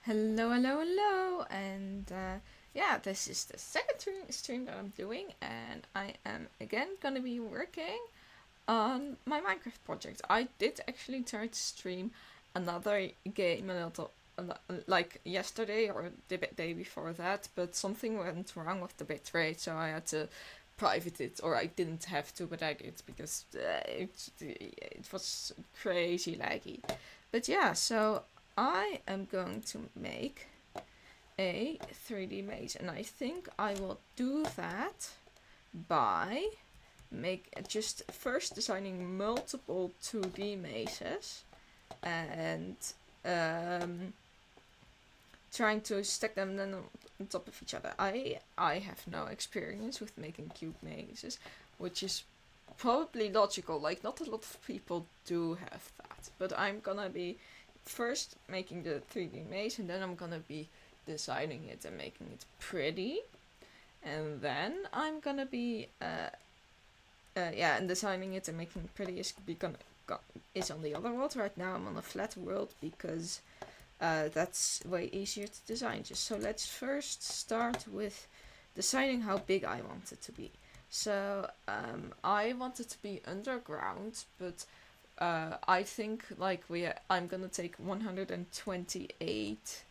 Hello, hello, hello, and yeah, this is the second stream that I'm doing, and I am again gonna be working on my Minecraft project. I did actually try to stream another game like yesterday or the day before that, but something went wrong with the bitrate, so I had to private it, or I didn't have to, but I did because it was crazy laggy. But yeah, so I am going to make a 3D maze, and I think I will do that by just first designing multiple 2D mazes and um, trying to stack them then on top of each other. I have no experience with making cube mazes, which is probably logical. Like, not a lot of people do have that, but I'm gonna be first making the 3D maze, and then I'm gonna be designing it and making it pretty, and then I'm gonna be and designing it and making it pretty is on the other world. Right now I'm on a flat world because that's way easier to design. So let's first start with deciding how big I want it to be. So I want it to be underground, but I think like I'm gonna take 128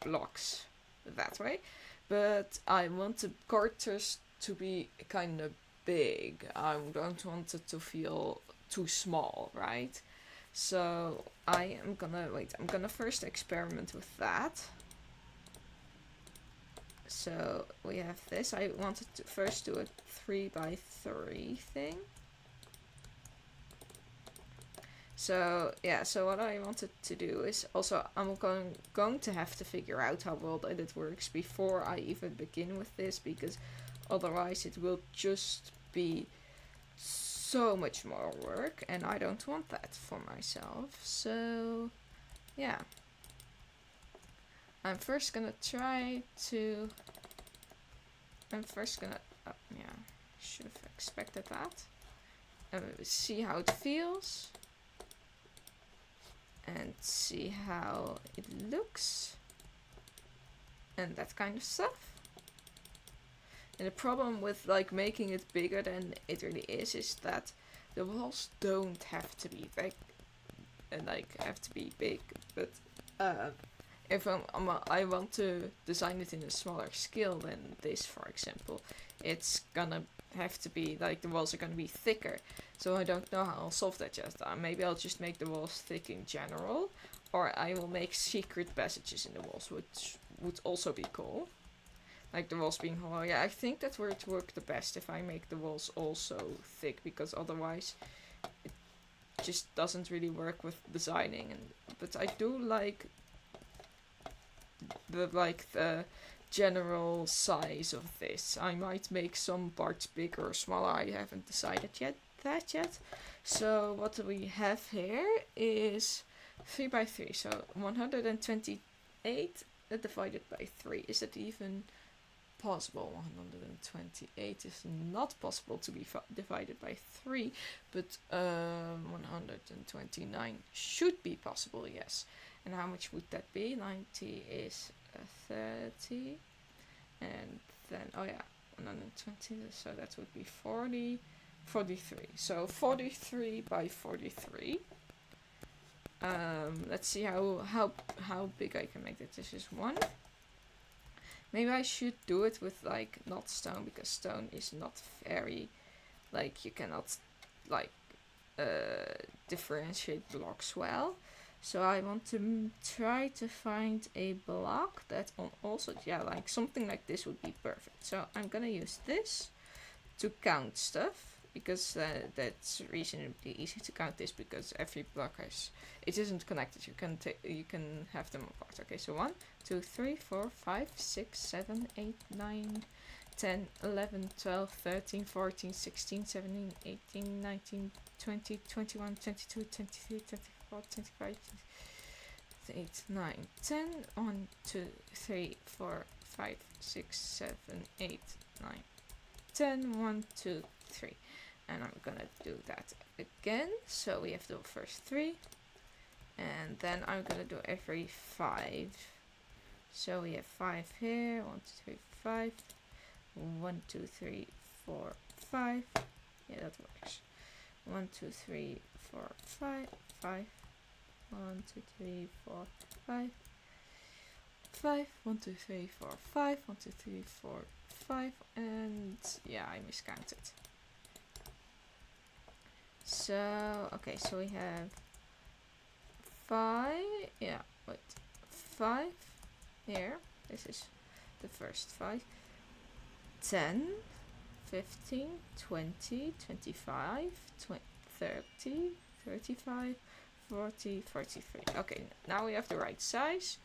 blocks that way, but I want the quarters to be kind of big. I don't want it to feel too small, right? So I'm gonna first experiment with that. So we have this. I wanted to first do a 3x3 thing. So yeah, so what I wanted to do is also I'm going to have to figure out how world edit works before I even begin with this, because otherwise it will just be so much more work, and I don't want that for myself. So yeah, I'm first gonna yeah, should have expected that. See how it feels and see how it looks and that kind of stuff. And the problem with like making it bigger than it really is that the walls don't have to be big, but if I want to design it in a smaller scale than this, for example, it's gonna have to be like the walls are gonna be thicker. So I don't know how I'll solve that yet. Maybe I'll just make the walls thick in general, or I will make secret passages in the walls, which would also be cool. Like the walls being hollow. Yeah, I think that would work the best if I make the walls also thick, because otherwise it just doesn't really work with designing. But I do like the general size of this. I might make some parts bigger or smaller. I haven't decided yet. So what we have here is 3x3. So 128 divided by 3. Is that even possible? 128 is not possible to be divided by 3, but 129 should be possible, yes. And how much would that be? 90 is 30, and then, oh yeah, 120, so that would be 40, 43. So 43 by 43. Let's see how big I can make it. This is 1. Maybe I should do it with like not stone, because stone is not very, like, you cannot like differentiate blocks well. So I want to try to find a block that also, yeah, like something like this would be perfect. So I'm gonna use this to count stuff, because that's reasonably easy to count this, because every block it isn't connected. You can have them apart. Okay, so 1, 2, 3, 4, 5, 6, 7, 8, 9, 10, 11, 12, 13, 14, 16, 17, 18, 19, 20, 21, 22, 23, 24, 25, 8, 9, 10, 1, 2, 3, 4, 5, 6, 7, 8, 9, 10, 1, 2, 3. and I'm gonna do that again. So we have the first 3, and then I'm gonna do every 5. So we have 5 here. 1, 2, 3, 5. 1, 2, 3, 4, 5. Yeah, that works. 1, 2, 3, 4, 5, 5. 1, 2, 3, 4, 5. 5. 1, 2, 3, 4, 5. 1, 2, 3, 4, 5. And yeah, I miscounted. So okay, so we have 5. Yeah, wait, 5 here. This is the first 5. 10, 15, 20, 25, 30, 35, 40, 43. Okay, now we have the right size.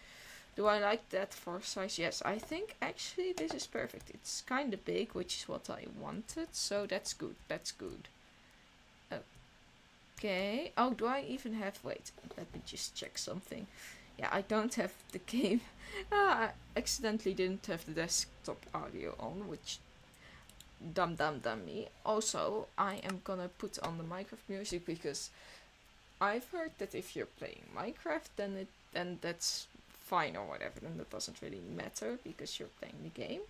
Do I like that for size? Yes, I think actually this is perfect. It's kind of big, which is what I wanted. So that's good. That's good. Okay. Oh, do I even have... Wait, let me just check something. Yeah, I don't have the game. I accidentally didn't have the desktop audio on, which... Dumb me. Also, I am gonna put on the Minecraft music because I've heard that if you're playing Minecraft, then that's fine or whatever. Then that doesn't really matter because you're playing the game.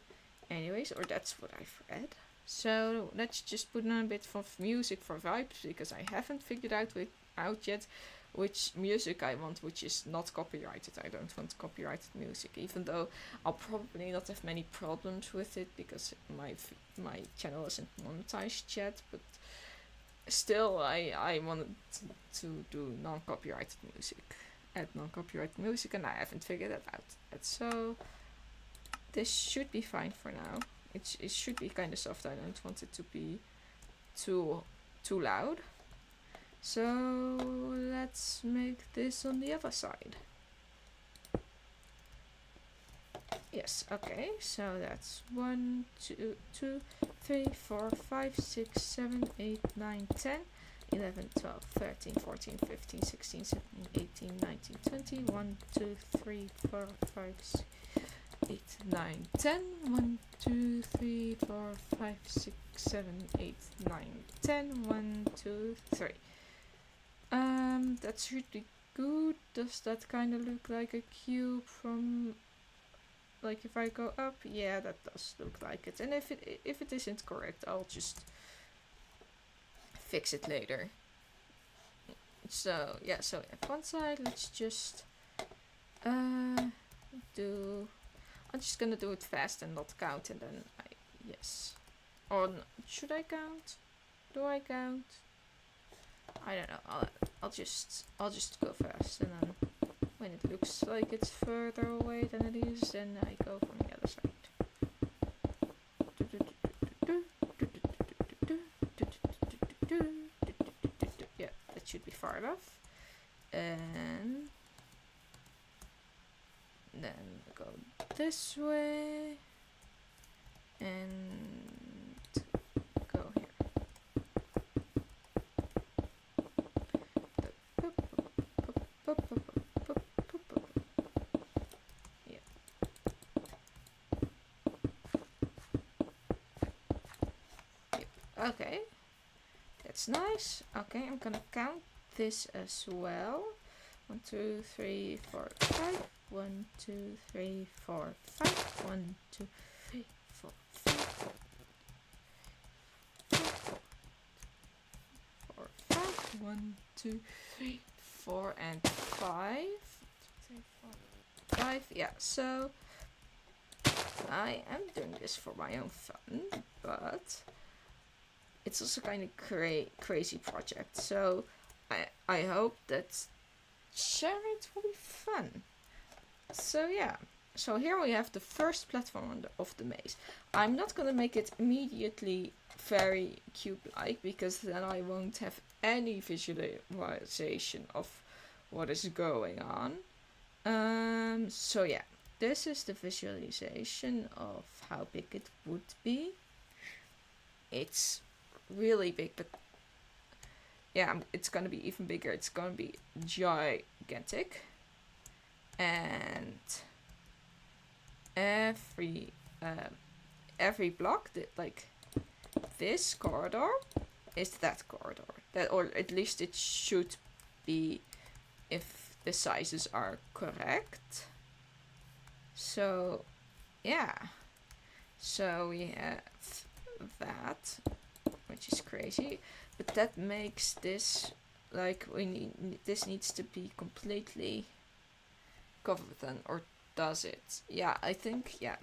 Anyways, or that's what I've read. So let's just put on a bit of music for vibes because I haven't figured out yet which music I want, which is not copyrighted. I don't want copyrighted music, even though I'll probably not have many problems with it because my channel isn't monetized yet. But still, I wanted to do non-copyrighted music, add non-copyrighted music, and I haven't figured that out yet. So this should be fine for now. It should be kind of soft. I don't want it to be too loud. So let's make this on the other side. Yes, okay, so that's 1, 2, 3, 4, 5, 6, 7, 8, 9, 10, 11, 12, 13, 14, 15, 16, 17, 18, 19, 20, 1, 2, 3, 4, 5, 6, 8, 9, 10, 1, 2, 3, 4, 5, 6, 7, 8, 9, 10, 1, 2, 3. That should be good. Does that kind of look like a cube from, like, if I go up? Yeah, that does look like it. And if it isn't correct, I'll just fix it later. So yeah, so at one side, let's just do. I'm just gonna do it fast and not count, and then yes. Or should I count? Do I count? I don't know. I'll just go fast, and then when it looks like it's further away than it is, then I go from the other side. Yeah, that should be far enough. And then go this way and go here. Yeah. Okay, that's nice. Okay, I'm gonna count this as well. 1, 2, 3, 4, 5. 1, 2, 3, 4, 5. 1, 2, 3, 4, 5. 4, 5. 1, 2, 3, 4, and 5. 3, 4, 5. Yeah, so I am doing this for my own fun, but it's also kind of crazy project. So I hope that sharing it will be fun. So yeah, so here we have the first platform of the maze. I'm not gonna make it immediately very cube-like because then I won't have any visualization of what is going on. So yeah, this is the visualization of how big it would be. It's really big, but yeah, it's gonna be even bigger. It's gonna be gigantic. And every block, like this corridor, is that corridor. That, or at least it should be, if the sizes are correct. So, yeah. So we have that, which is crazy. But that makes this, like, this needs to be completely covered then, or does it? Yeah, I think, yeah.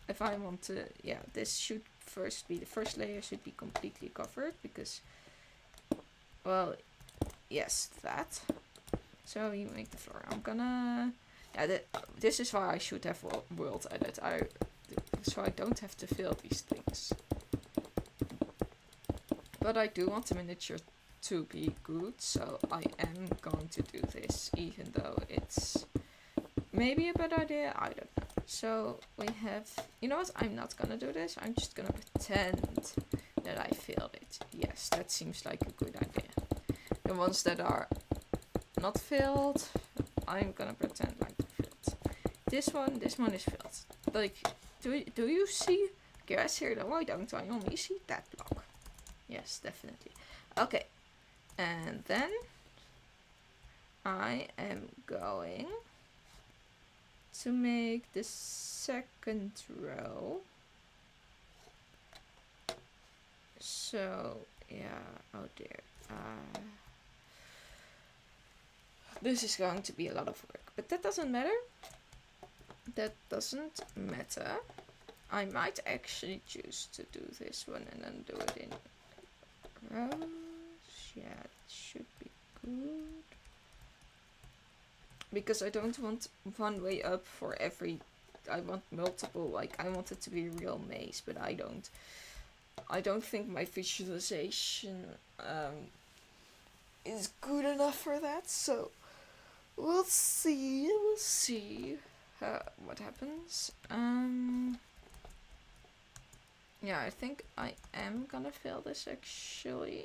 If I want to, yeah, this should first be, the first layer should be completely covered, because, well, yes, that. So you make the floor. I'm gonna, yeah, this is why I should have world edit. So I don't have to fill these things. But I do want the miniature to be good, so I am going to do this, even though it's maybe a bad idea, I don't know. So we have, you know what, I'm not gonna do this, I'm just gonna pretend that I filled it. Yes, that seems like a good idea. The ones that are not filled, I'm gonna pretend like they're filled. This one is filled. Like, do you see? Guess here, though, why don't I only see that block? Yes, definitely. Okay, and then I am going to make the second row. So, yeah, oh dear. This is going to be a lot of work, but that doesn't matter. That doesn't matter. I might actually choose to do this one and then do it in rows. Yeah, it should be good. Because I don't want one way up for every, I want multiple, like I want it to be a real maze, but I don't think my visualization is good enough for that, so we'll see what happens. Yeah, I think I am gonna fill this actually.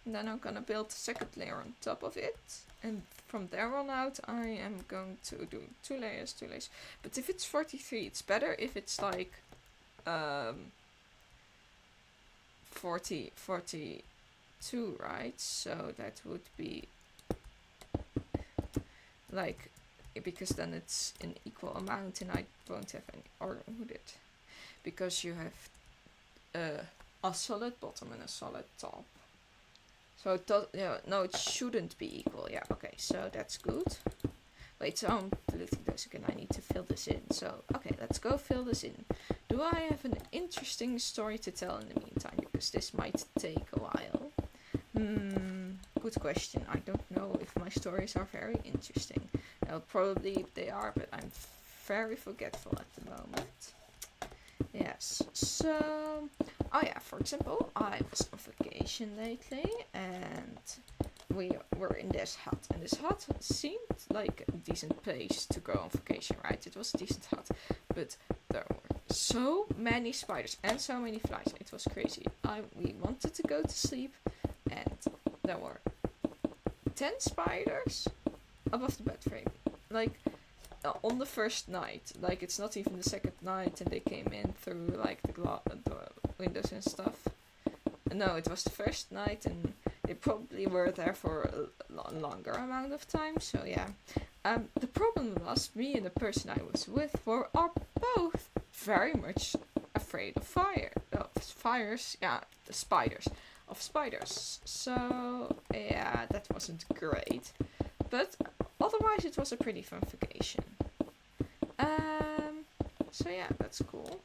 And then I'm gonna build the second layer on top of it. And from there on out, I am going to do two layers. But if it's 43, it's better if it's like 42, right? So that would be like, because then it's an equal amount and I won't have any, or would it? Because you have a solid bottom and a solid top. So it does, yeah, no, it shouldn't be equal. Yeah, okay, so that's good. Wait, so I'm deleting those again. I need to fill this in. So, okay, let's go fill this in. Do I have an interesting story to tell in the meantime? Because this might take a while. Good question. I don't know if my stories are very interesting. Well, probably they are, but I'm very forgetful at the moment. Yes, so, oh yeah, for example, I was on vacation lately and we were in this hut, and this hut seemed like a decent place to go on vacation, right? It was a decent hut, but there were so many spiders and so many flies, it was crazy. We wanted to go to sleep and there were 10 spiders above the bed frame, like, on the first night. Like, it's not even the second night and they came in through like the windows and stuff. No, it was the first night and they probably were there for a longer amount of time, so yeah. The problem was, me and the person I was with are both very much afraid of spiders. So yeah, that wasn't great. But otherwise it was a pretty fun vacation. So yeah, that's cool.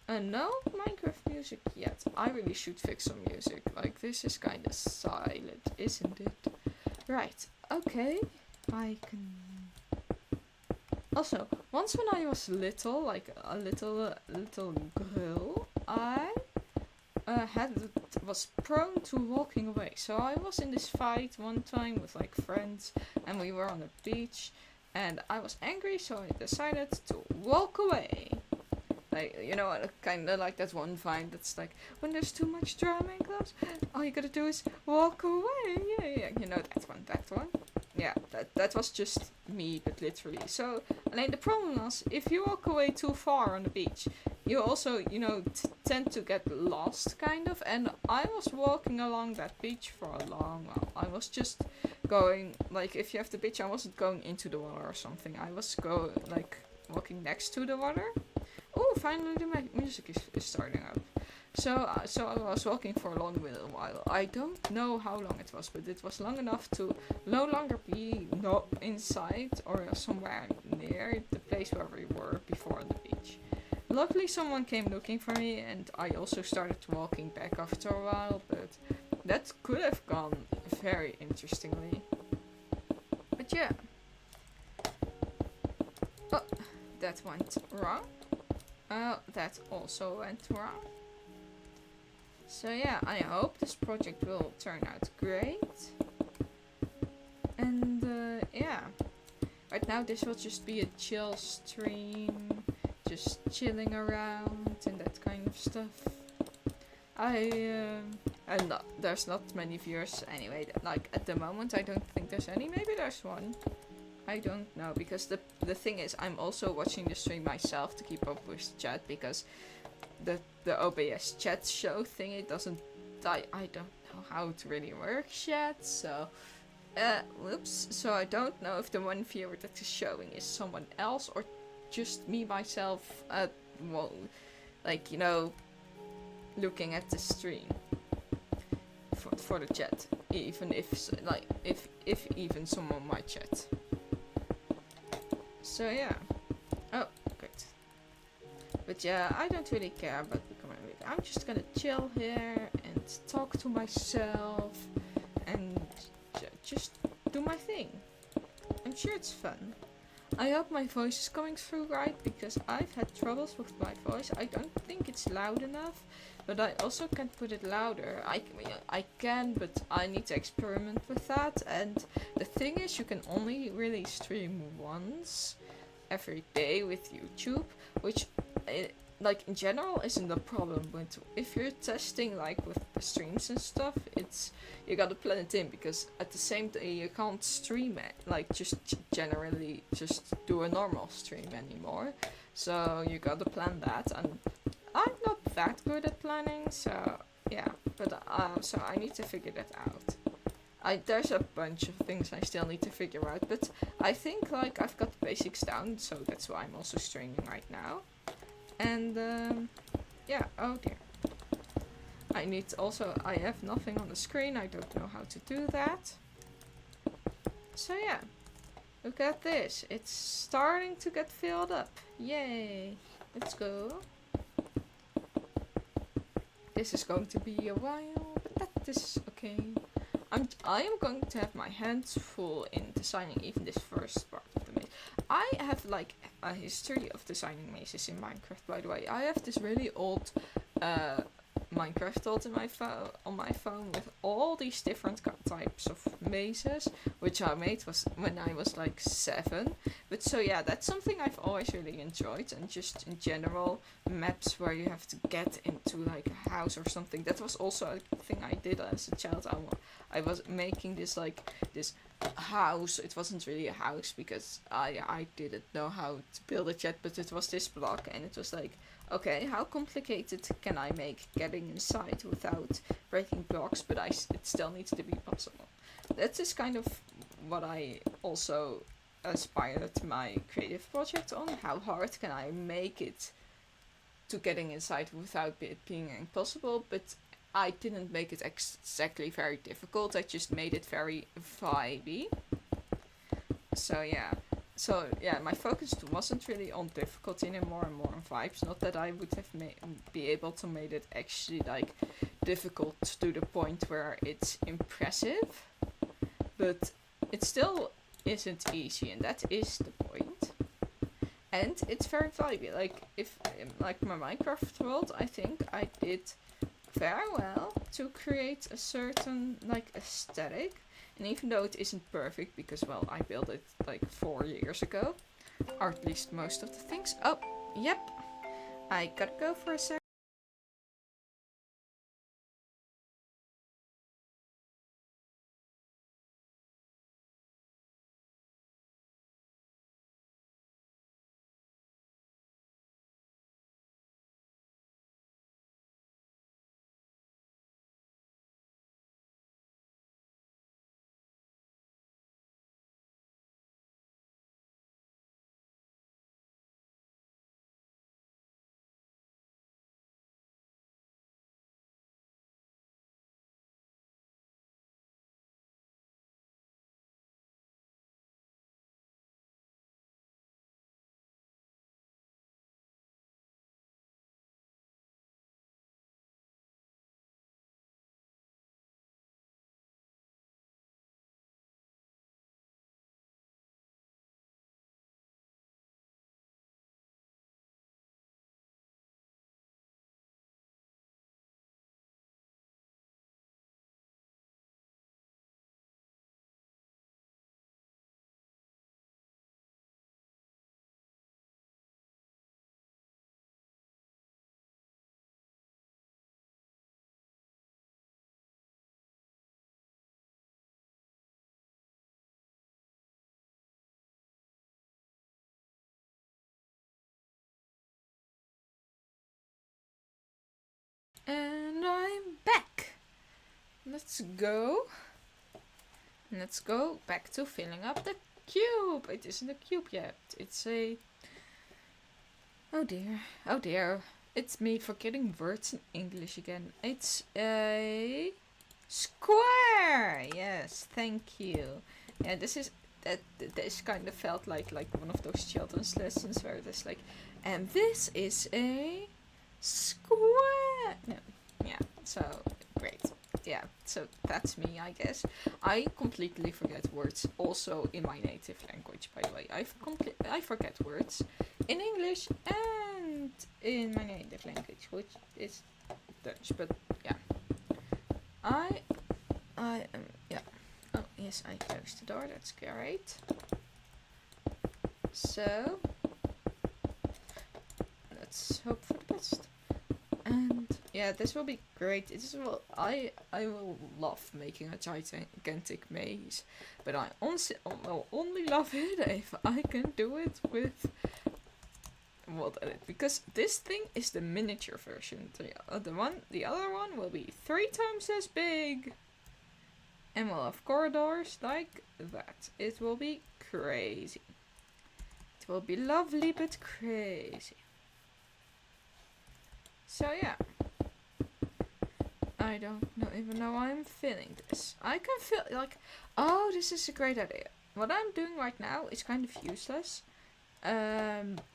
No Minecraft music yet. I really should fix some music. Like, this is kind of silent, isn't it? Right, okay. I can... Also, once when I was little, like a little girl, I was prone to walking away. So I was in this fight one time with like friends and we were on the beach and I was angry, so I decided to walk away. Like, you know, kind of like that one vine that's like, when there's too much drama in class, all you gotta do is walk away. Yeah, you know that one. yeah, that was just me, but literally. So, and the problem was, if you walk away too far on the beach, you also, tend to get lost, kind of. And I was walking along that beach for a long while. I was just going, like, if you have the beach, I wasn't going into the water or something. I was walking next to the water. Oh, finally the music is starting up. So I was walking for a long while. I don't know how long it was, but it was long enough to no longer be inside or somewhere near the place where we were before on the beach. Luckily, someone came looking for me, and I also started walking back after a while, but that could have gone very interestingly. But yeah. Oh, that went wrong. That also went wrong. So yeah, I hope this project will turn out great. And yeah, right now this will just be a chill stream, just chilling around and that kind of stuff. There's not many viewers anyway. Like at the moment, I don't think there's any. Maybe there's one. I don't know, because the thing is, I'm also watching the stream myself to keep up with chat, because the OBS chat show thing, it doesn't, I don't know how it really works yet, so, whoops, so I don't know if the one viewer that is showing is someone else, or just me, myself, well, like, looking at the stream, for the chat, even if, like, if even someone might chat. So yeah, oh, good. But yeah, I don't really care about becoming big. I'm just gonna chill here and talk to myself and just do my thing. I'm sure it's fun. I hope my voice is coming through right, because I've had troubles with my voice. I don't think it's loud enough, but I also can't put it louder. I can, but I need to experiment with that. And the thing is, you can only really stream once every day with YouTube, which like in general isn't a problem, but if you're testing like with the streams and stuff, it's, you gotta plan it in, because at the same time you can't stream it like just generally just do a normal stream anymore, so you gotta plan that, and I'm not that good at planning, so yeah, but so I need to figure that out. There's a bunch of things I still need to figure out, but I think like I've got the basics down, so that's why I'm also streaming right now. And yeah, oh dear. I have nothing on the screen, I don't know how to do that. So yeah, look at this, it's starting to get filled up. Yay, let's go. This is going to be a while, but this is okay. I am going to have my hands full in designing even this first part of the maze. I have like a history of designing mazes in Minecraft, by the way. I have this really old Minecraft built in on my phone with all these different types of mazes, which I made when I was like 7. But so yeah, that's something I've always really enjoyed, and just in general maps where you have to get into like a house or something. That was also a thing I did as a child. I was making this house. It wasn't really a house because I didn't know how to build it yet, but it was this block, and it was like, okay, how complicated can I make getting inside without breaking blocks, but it still needs to be possible. That is kind of what I also aspired my creative project on. How hard can I make it to getting inside without it being impossible, but I didn't make it exactly very difficult, I just made it very vibey. So yeah, my focus wasn't really on difficulty anymore and more on vibes. Not that I would have be able to made it actually like difficult to the point where it's impressive, but it still isn't easy, and that is the point. And it's very vibey. Like if like my Minecraft world, I think I did very well to create a certain like aesthetic. And even though it isn't perfect, because well, I built it like 4 years ago, or at least most of the things. Oh, yep, I gotta go for a sec. And I'm back. Let's go. Let's go back to filling up the cube. It isn't a cube yet. It's a... Oh dear. Oh dear. It's me forgetting words in English again. It's a... square. Yes, thank you. Yeah, this kind of felt like one of those children's lessons where there's like, and this is a square. No, yeah. So great. Yeah. So that's me, I guess. I completely forget words. Also in my native language, by the way. I forget words in English and in my native language, which is Dutch. But yeah, I am, yeah. Oh, yes, I closed the door. That's great. So, let's hope for the best. And, yeah, this will be great. I will love making a gigantic maze. But I will only love it if I can do it with... because this thing is the miniature version. The other one will be 3 times as big. And we'll have corridors like that. It will be crazy. It will be lovely but crazy. So yeah. I don't even know why I'm filling this. I can feel like, oh, this is a great idea. What I'm doing right now is kind of useless.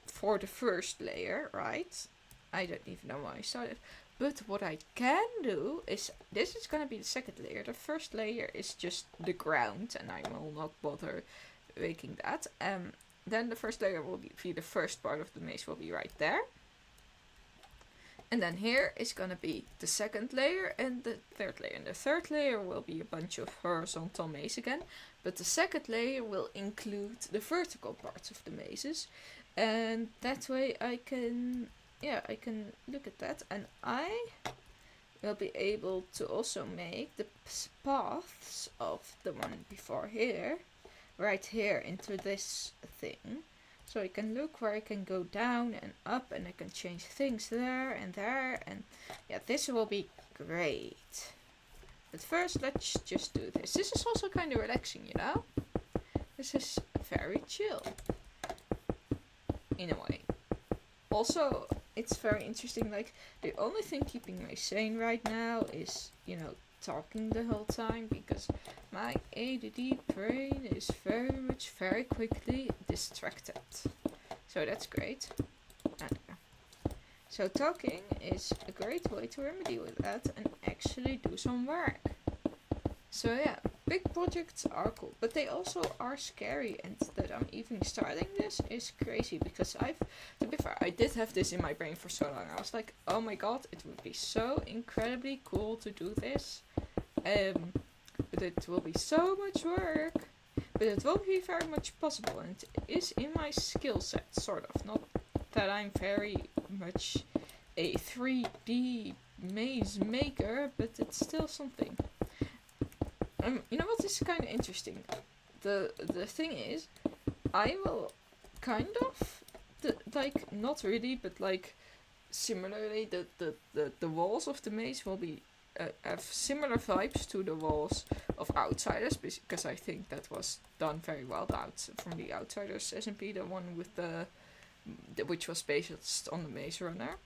For the first layer, right? I don't even know why I started. But what I can do is, this is gonna be the second layer. The first layer is just the ground, and I will not bother making that. Then the first layer will be the first part of the maze will be right there. And then here is gonna be the second layer and the third layer. And the third layer will be a bunch of horizontal maze again. But the second layer will include the vertical parts of the mazes. And that way I can look at that, and I will be able to also make the paths of the one before here, right here into this thing. So I can look where I can go down and up, and I can change things there, and yeah, this will be great. But first, let's just do this. This is also kind of relaxing, you know? This is very chill, in a way. Also, it's very interesting, like, the only thing keeping me sane right now is, you know, talking the whole time, because my ADD brain is very quickly distracted. So that's great. So talking is a great way to remedy with that and actually do some work. So yeah, big projects are cool, but they also are scary, and that I'm even starting this is crazy, because to be fair, I did have this in my brain for so long. I was like, oh my god, it would be so incredibly cool to do this, but it will be so much work, but it will be very much possible, and it is in my skill set, sort of. Not that I'm very much a 3D maze maker, but it's still something. You know what is kind of interesting? The thing is, I will kind of, like, not really, but like, similarly, the walls of the maze will be, have similar vibes to the walls of Outsiders, because I think that was done very well, from the Outsiders SMP, the one with which was based on the Maze Runner.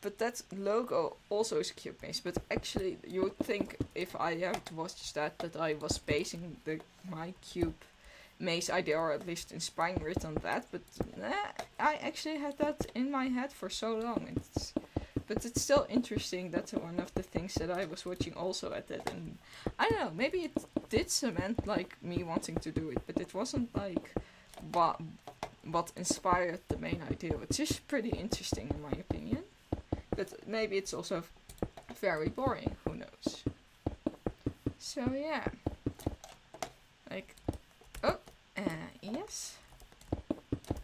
But that logo also is a cube maze. But actually, you would think if I had watched that I was basing my cube maze idea, or at least inspiring it on that. But I actually had that in my head for so long. But it's still interesting. That's one of the things that I was watching also at that. And I don't know, maybe it did cement like me wanting to do it, but it wasn't like what inspired the main idea, which is pretty interesting in my opinion. But maybe it's also very boring, who knows. So yeah. Like, oh, yes.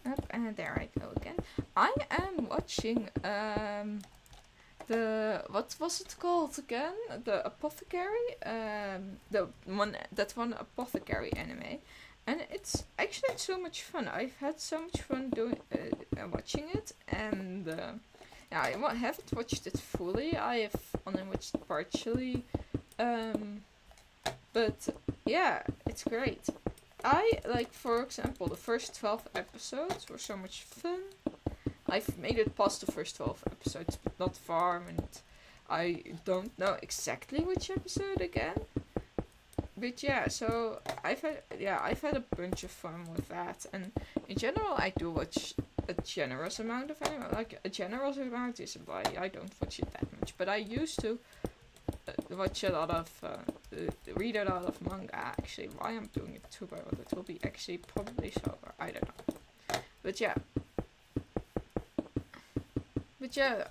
Up, and there I go again. I am watching, what was it called again? The Apothecary? The one Apothecary anime. And it's actually so much fun. I've had so much fun doing watching it, and Yeah, haven't watched it fully. I have only watched partially. But yeah, it's great. I like, for example, the first 12 episodes were so much fun. I've made it past the first 12 episodes, but not far, and I don't know exactly which episode again. But yeah, so I've had a bunch of fun with that, and in general, I do watch a generous amount of anime. Like, a generous amount is why I don't watch it that much, but I used to watch a lot of read a lot of manga. Actually, why I'm doing it too, but it will be actually probably sober. I don't know, but yeah,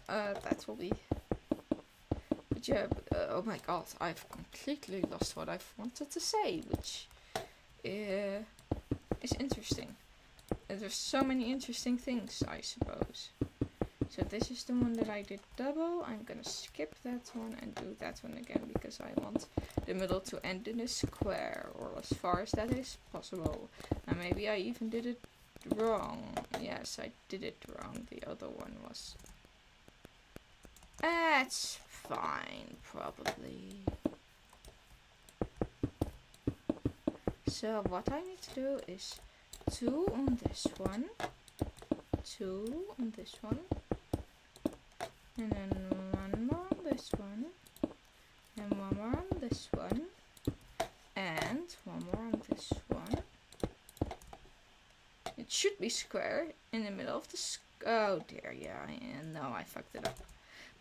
that will be. But yeah, oh my god, I've completely lost what I've wanted to say, which is interesting. There's so many interesting things, I suppose. So this is the one that I did double. I'm gonna skip that one and do that one again because I want the middle to end in a square, or as far as that is possible. And maybe I even did it wrong. Yes, I did it wrong. The other one was... That's fine, probably. So what I need to do is 2 on this one, 2 on this one, and then 1 more on this one, and 1 more on this one, and 1 more on this one. It should be square in the middle of the oh dear, yeah, no, I fucked it up.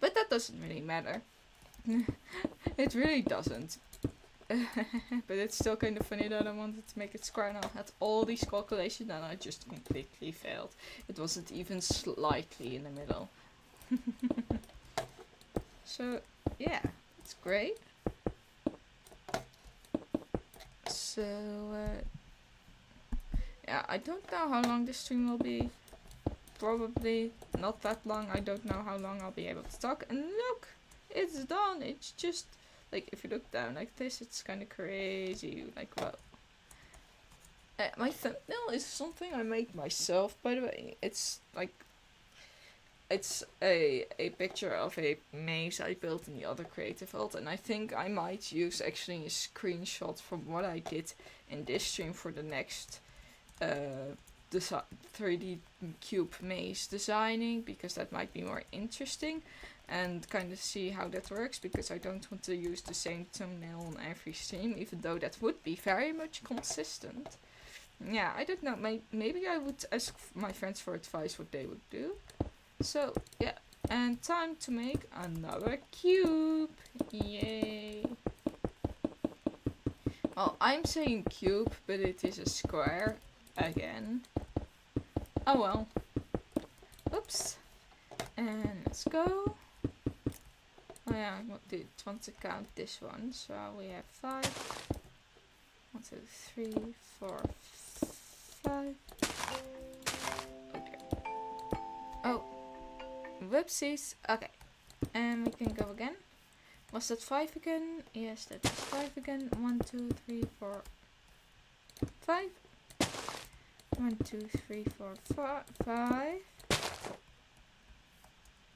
But that doesn't really matter. It really doesn't. But it's still kind of funny that I wanted to make it square and I had all these calculations and I just completely failed. It wasn't even slightly in the middle. So, yeah, it's great. So, yeah, I don't know how long this stream will be. Probably not that long. I don't know how long I'll be able to talk. And look, it's done. It's just, like, if you look down like this, it's kind of crazy. Like, wow. My thumbnail is something I made myself, by the way. It's like, it's a picture of a maze I built in the other creative world, and I think I might use actually a screenshot from what I did in this stream for the next 3D cube maze designing, because that might be more interesting, and kind of see how that works, because I don't want to use the same thumbnail on every stream, even though that would be very much consistent. Yeah, I don't know, maybe I would ask my friends for advice what they would do. So, yeah, and time to make another cube. Yay. Well, I'm saying cube, but it is a square again. Oh well. Oops. And let's go. Oh yeah, I want to count this one. So we have 5. 1, 2, 3, 4, 5. Oh dear. Oh. Whoopsies. Okay. And we can go again. Was that 5 again? Yes, that is 5 again. 1, 2, 3, 4, 5. 1, 2, 3, 4, 5.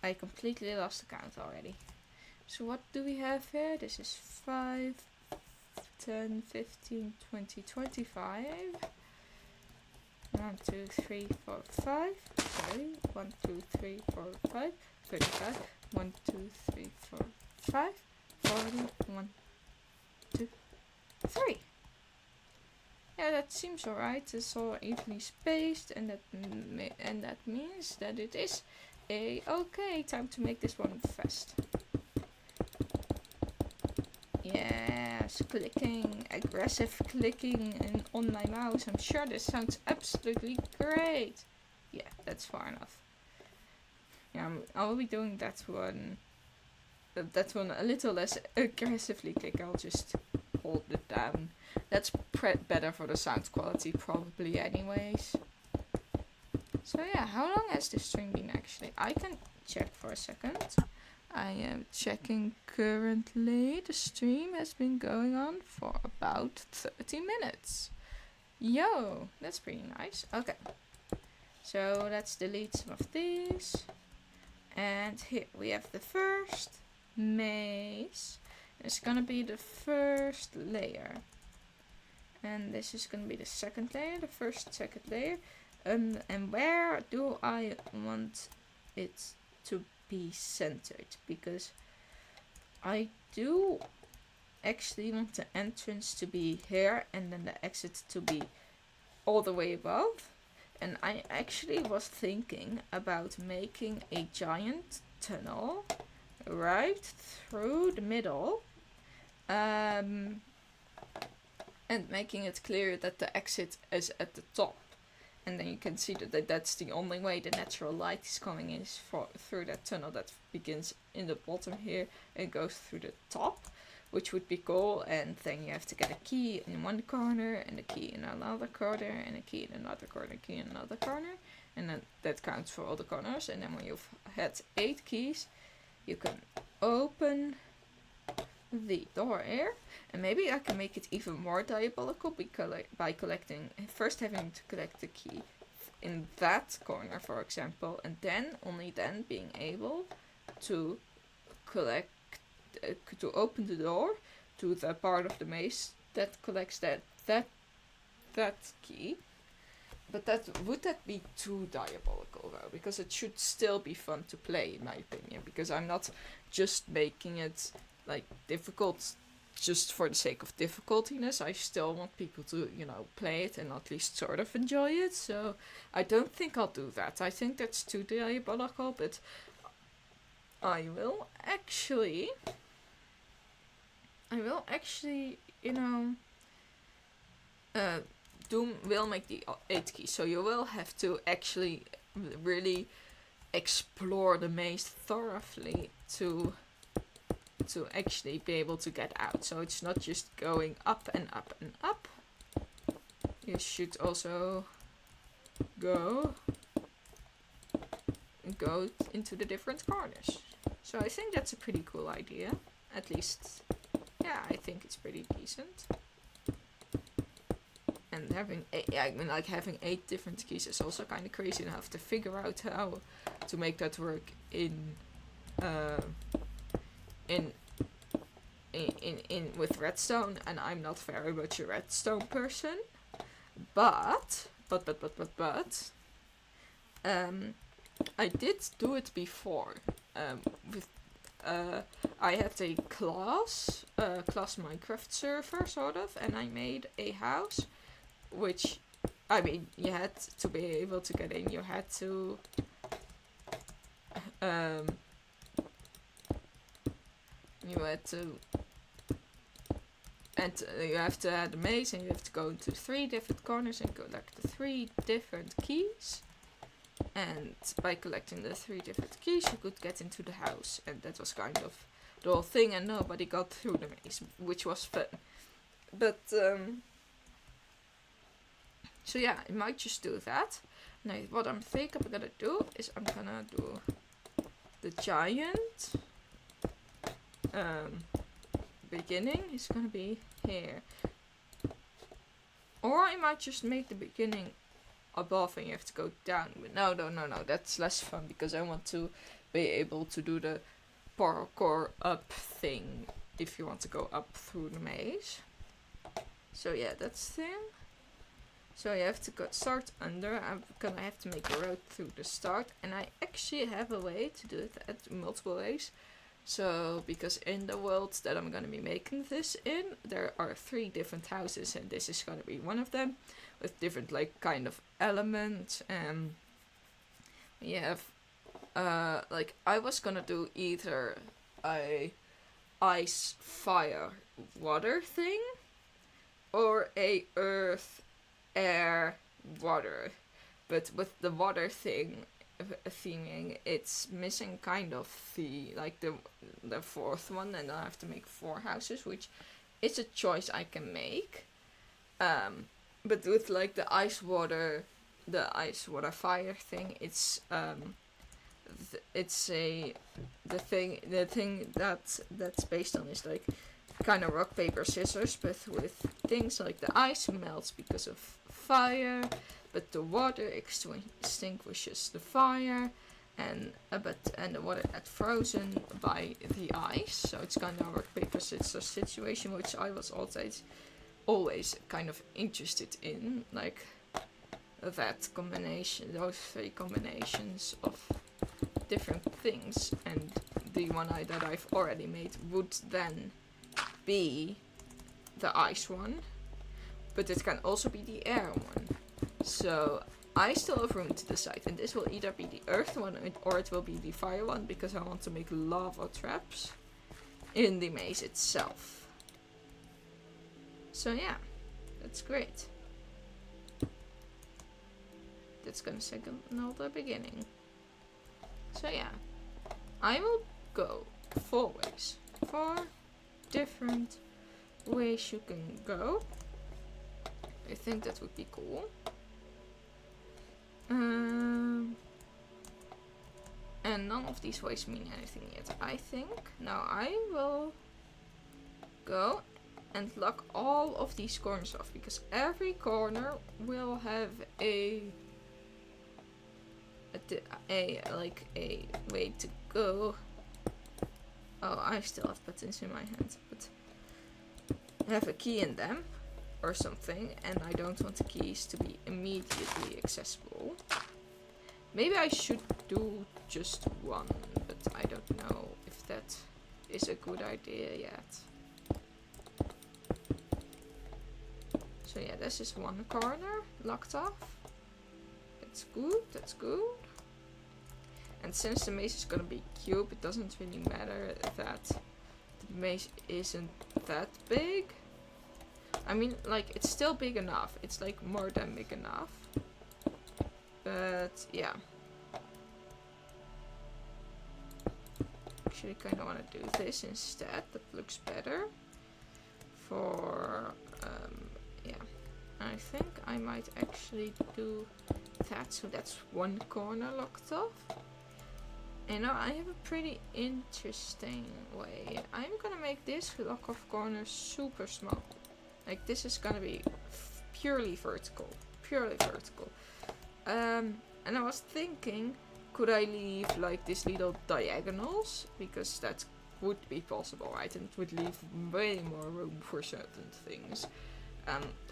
I completely lost the count already. So what do we have here? This is 5, 10, 15, 20, 25. 1, 2, 3, 4, 5. Sorry. 1, 2, 3, 4, 5. 35. 1, 2, 3, 4, 5. 40. 1, 2, 3. Yeah, that seems alright. It's all evenly spaced, and that means that it is okay. Time to make this one fast. Yes, clicking, aggressive clicking on my mouse. I'm sure this sounds absolutely great. Yeah, that's far enough. Yeah, I'll be doing that one. That one a little less aggressively click. I'll just hold it down. That's better for the sound quality, probably, anyways. So yeah, how long has this stream been actually? I can check for a second. I am checking currently. The stream has been going on for about 30 minutes. Yo, that's pretty nice. Okay. So let's delete some of these. And here we have the first maze. It's gonna be the first layer. And this is gonna be the second layer, the first second layer. And where do I want it to be centered? Because I do actually want the entrance to be here and then the exit to be all the way above. And I actually was thinking about making a giant tunnel right through the middle, and making it clear that the exit is at the top. And then you can see that that's the only way the natural light is coming in, is through that tunnel that begins in the bottom here and goes through the top, which would be cool. And then you have to get a key in one corner and a key in another corner and a key in another corner, key in another corner, and then that counts for all the corners. And then when you've had 8 keys, you can open the door here. And maybe I can make it even more diabolical by collecting, first having to collect the key in that corner, for example, and then only then being able to collect, to open the door to the part of the maze that collects that key. But would that be too diabolical though? Because it should still be fun to play, in my opinion. Because I'm not just making it like difficult just for the sake of difficultiness. I still want people to, play it and at least sort of enjoy it. So I don't think I'll do that. I think that's too diabolical, but I will actually, Doom will make the 8 keys, so you will have to actually really explore the maze thoroughly to actually be able to get out. So it's not just going up and up and up. You should also go into the different corners. So I think that's a pretty cool idea. At least, yeah, I think it's pretty decent. And having 8 different keys is also kind of crazy, and I have to figure out how to make that work in with redstone, and I'm not very much a redstone person. But I did do it before. I had a class Minecraft server sort of, and I made a house, which, I mean, you had to be able to get in. You had to you have to add a maze, and you have to go into 3 different corners and collect the 3 different keys. And by collecting the 3 different keys, you could get into the house. And that was kind of the whole thing, and nobody got through the maze, which was fun. But, so yeah, I might just do that. Now, what I'm thinking I'm gonna do is I'm gonna do the giant beginning is gonna be here. Or I might just make the beginning above and you have to go down. But no, that's less fun, because I want to be able to do the parkour up thing if you want to go up through the maze. So yeah, that's the thing. So you have to start under. I'm gonna have to make a road through the start, and I actually have a way to do it at multiple ways. So, because in the world that I'm gonna be making this in, there are 3 different houses, and this is gonna be one of them, with different kind of elements. And you have I was gonna do either a ice, fire, water thing, or a earth, air, water. But with the water theming, it's missing kind of the 4th one, and I have to make 4 houses, which is a choice I can make. But with the ice water fire thing, it's the thing that's based on is kind of rock, paper, scissors, but with things like the ice melts because of fire, but the water extinguishes the fire, and the water had frozen by the ice, so it's kind of work because it's a situation which I was always kind of interested in, like that combination, those three combinations of different things, and the one that I've already made would then be the ice one, but it can also be the air one. So I still have room to decide, and this will either be the earth one or it will be the fire one, because I want to make lava traps in the maze itself. So yeah, that's great. That's gonna signal the beginning. So yeah, I will go 4 ways. 4 different ways you can go. I think that would be cool. And none of these ways mean anything yet, I think. Now I will go and lock all of these corners off, because every corner will have a way to go. Oh, I still have buttons in my hand, but I have a key in them or something, and I don't want the keys to be immediately accessible. Maybe I should do just one, but I don't know if that is a good idea yet. So yeah, this is one corner locked off. That's good, that's good. And since the maze is gonna be cube, it doesn't really matter that the maze isn't that big. I mean, like, it's still big enough. It's like more than big enough. But yeah. Actually kind of want to do this instead. That looks better. For, yeah. I think I might actually do that. So that's one corner locked off. You know, I have a pretty interesting way. I'm gonna make this lock off corner super small. Like, this is gonna be purely vertical. Purely vertical. And I was thinking, could I leave like these little diagonals? Because that would be possible, right? And it would leave way more room for certain things.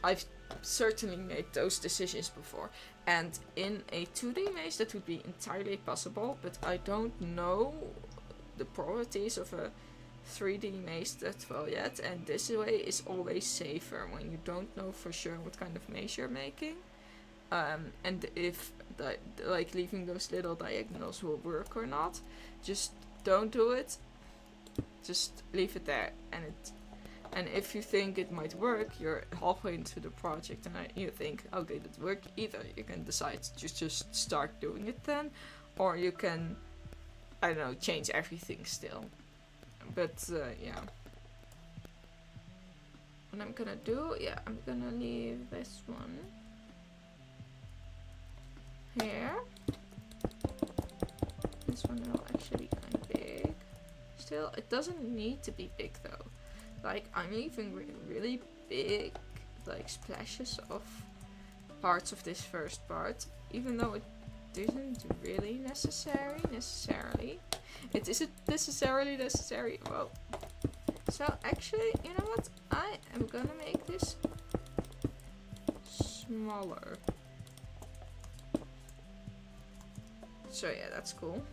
I've certainly made those decisions before. And in a 2D maze that would be entirely possible, but I don't know the properties of a 3D maze that well yet, and this way is always safer when you don't know for sure what kind of maze you're making, and if like leaving those little diagonals will work or not. Just don't do it, just leave it there, and if you think it might work, you're halfway into the project and you think, okay, that worked, either you can decide to just start doing it then, or you can, I don't know, change everything still. But yeah, what I'm gonna do, yeah, I'm gonna leave this one here. This one will actually be kind of big. Still, it doesn't need to be big though. Like, I'm leaving really big, like, splashes of parts of this first part, even though it isn't really necessarily. It isn't necessary. Well, so actually, you know what? I am gonna make this smaller. So yeah, that's cool.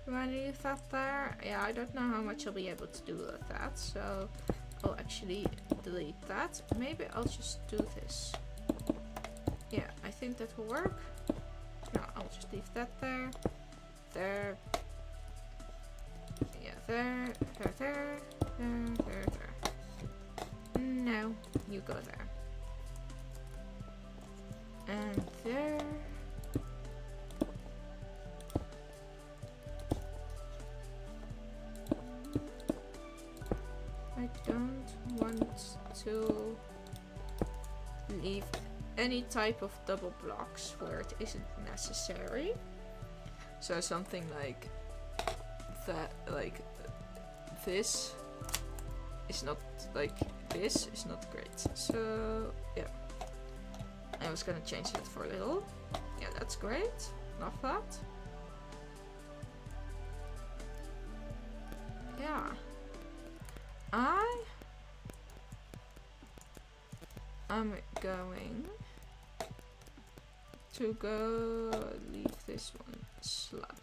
Do I leave that there? Yeah, I don't know how much I'll be able to do with that, so I'll actually delete that. Maybe I'll just do this. Yeah, I think that will work. No, I'll just leave that there. There. Yeah, there. There. No, you go there. And there. I don't want to leave any type of double blocks where it isn't necessary. So something like that, like this is not, like this is not great. So yeah, I was gonna change that for a little. Yeah, that's great. Love that. Yeah. I'm going to go leave this one slab.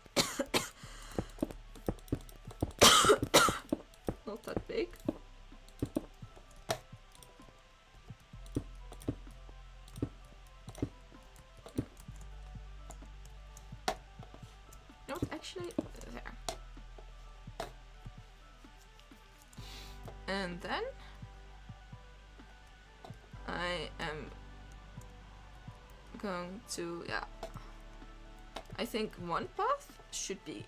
Not that big. Not actually there. And then I am going to, yeah, I think one path should be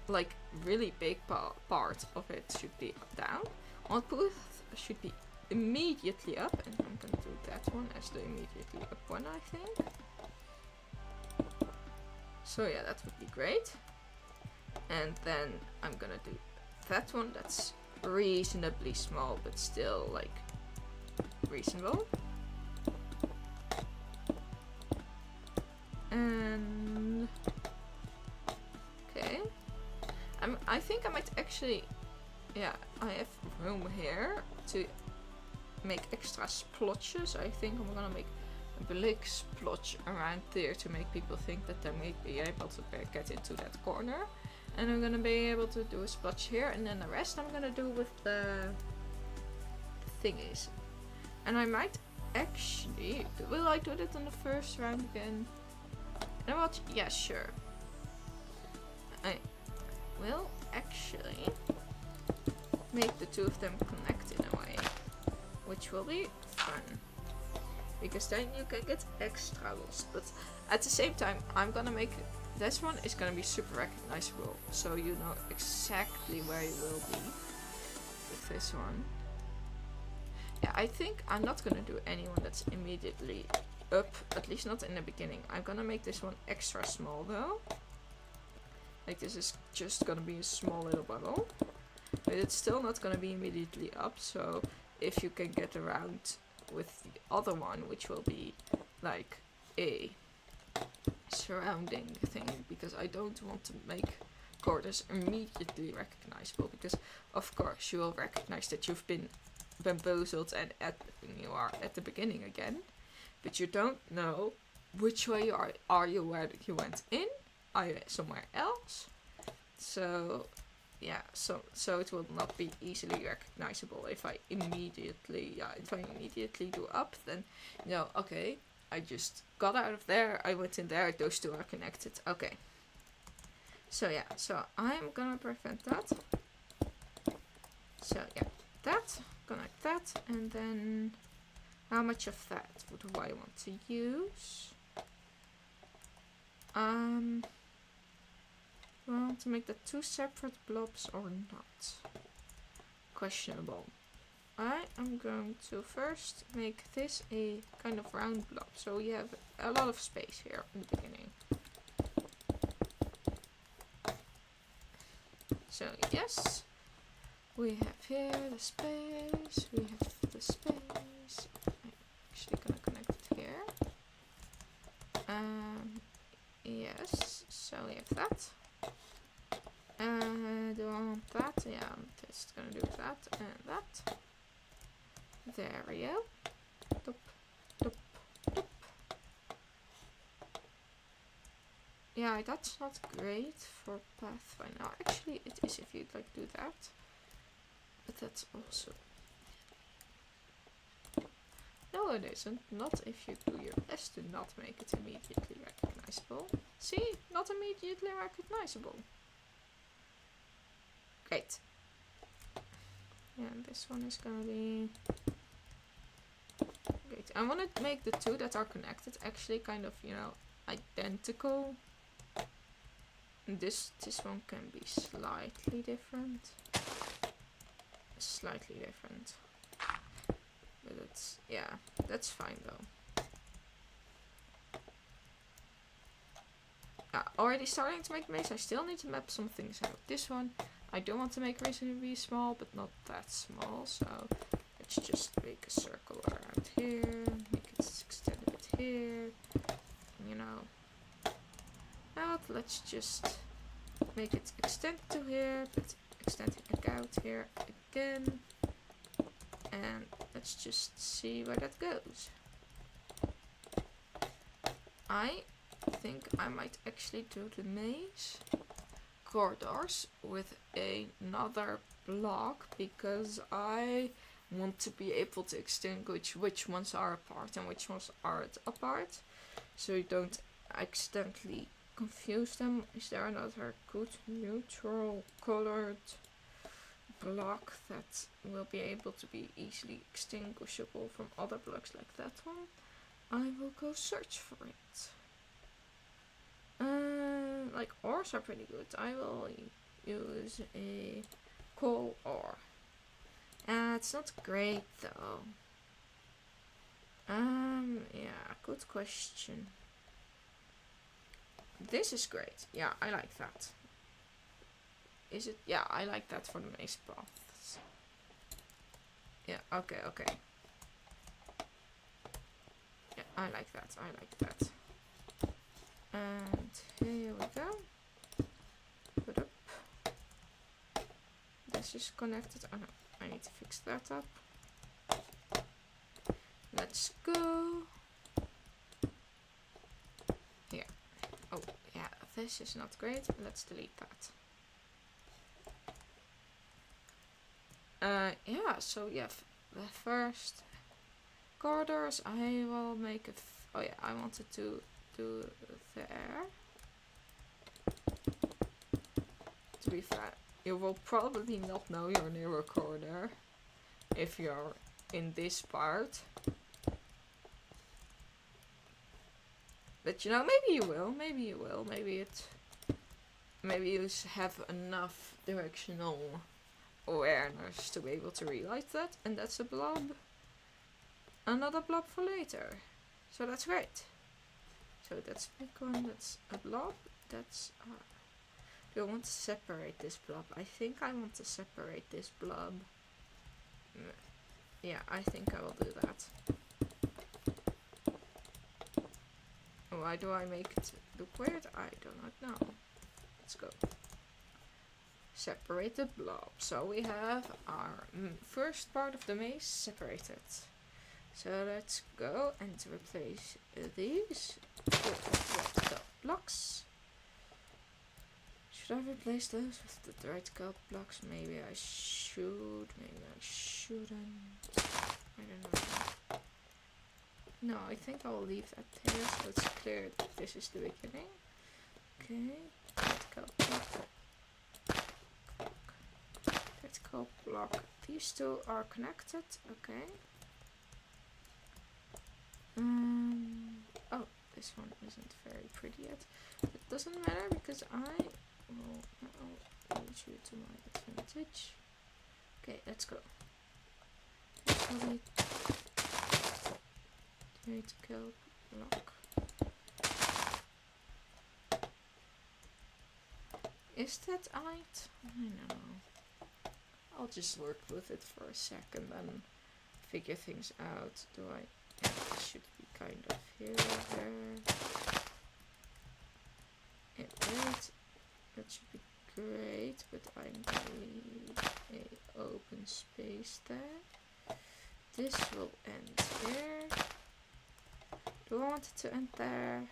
like really big part of it should be down. One path should be immediately up, and I'm gonna do that one as the immediately up one, I think. So yeah, that would be great. And then I'm gonna do that one that's reasonably small but still like reasonable. And okay, I think I might actually, yeah, I have room here to make extra splotches. I think I'm gonna make a big splotch around there to make people think that they may be able to get into that corner. And I'm gonna be able to do a splotch here, and then the rest I'm gonna do with the thingies. And I might actually, will I do it in the first round again? You know what? Yeah, sure. I will actually make the two of them connect in a way, which will be fun. Because then you can get extra lost. But at the same time, I'm gonna make this one is gonna be super recognizable, so you know exactly where you will be with this one. Yeah, I think I'm not gonna do anyone that's immediately up, at least not in the beginning. I'm gonna make this one extra small though. Like this is just gonna be a small little bubble, but it's still not gonna be immediately up. So if you can get around with the other one, which will be like a surrounding thing, because I don't want to make corners immediately recognizable, because of course you will recognize that you've been bamboozled and you are at the beginning again, but you don't know which way are you where you went in, are you somewhere else. So yeah, so it will not be easily recognizable if I immediately do up, then you know, okay, I just got out of there, I went in there, those two are connected. Okay. So yeah, so I'm gonna prevent that. So yeah, that, connect that, and then how much of that do I want to use? Do I want to make the two separate blobs or not? Questionable. I am going to first make this a kind of round blob, so we have a lot of space here in the beginning. So yes, we have here the space, we have the space. I'm actually gonna connect it here. Yes, so we have that. Do I want that? Yeah, I'm just gonna do that and that. There we go. Top, top, top. Yeah, that's not great for Pathfinder. No, actually it is if you'd like to do that. But that's also... No, it isn't. Not if you do your best to not make it immediately recognizable. See? Not immediately recognizable. Great. Yeah, and this one is gonna be... Great. I want to make the two that are connected actually kind of, you know, identical. And this one can be slightly different. Slightly different. But it's, yeah, that's fine though. Already starting to make maze. I still need to map some things out. This one, I don't want to make reasonably small, but not that small. So let's just make a circle around here. Make it extend a bit here. You know, let's just make it extend to here, but extend it out here again. And let's just see where that goes. I think I might actually do the maze corridors with another block, because I want to be able to distinguish which ones are apart and which ones aren't apart, so you don't accidentally confuse them. Is there another good neutral colored block that will be able to be easily extinguishable from other blocks like that one? I will go search for it. Like ores are pretty good. I will use a coal ore. It's not great though. Yeah, good question. This is great. Yeah, I like that. Is it? Yeah, I like that for the maze paths. Yeah, okay. Yeah, I like that. And here we go. Put up. This is connected. Oh no, I need to fix that up. Let's go. Here. Oh, yeah, this is not great. Let's delete that. Yeah, so yeah, the first corridors I will make oh yeah, I wanted to do there. To be fair, you will probably not know your newer corridor if you're in this part. But you know, maybe you will, maybe you have enough directional awareness to be able to realize that, and that's a blob. Another blob for later. So that's great. So that's a big one, that's a blob, that's do I want to separate this blob? I think I want to separate this blob. Yeah, I think I will do that. Why do I make it look weird? I do not know. Let's go. Separate the blob. So we have our first part of the maze separated. So let's go and replace these with the blocks. Should I replace those with the right color blocks? Maybe I should, maybe I shouldn't. I don't know. No, I think I'll leave that here, so it's clear that this is the beginning. Okay, vertical block. Vertical block. These two are connected, okay. Oh, this one isn't very pretty yet. It doesn't matter because I will now use you to my advantage. Okay, let's go. Vertical block. Is that it? I don't know. I'll just work with it for a second and figure things out. Do I? Yeah, it should be kind of here, there. Yeah, right. That should be great, but I need a open space there. This will end here. Do I want it to end there?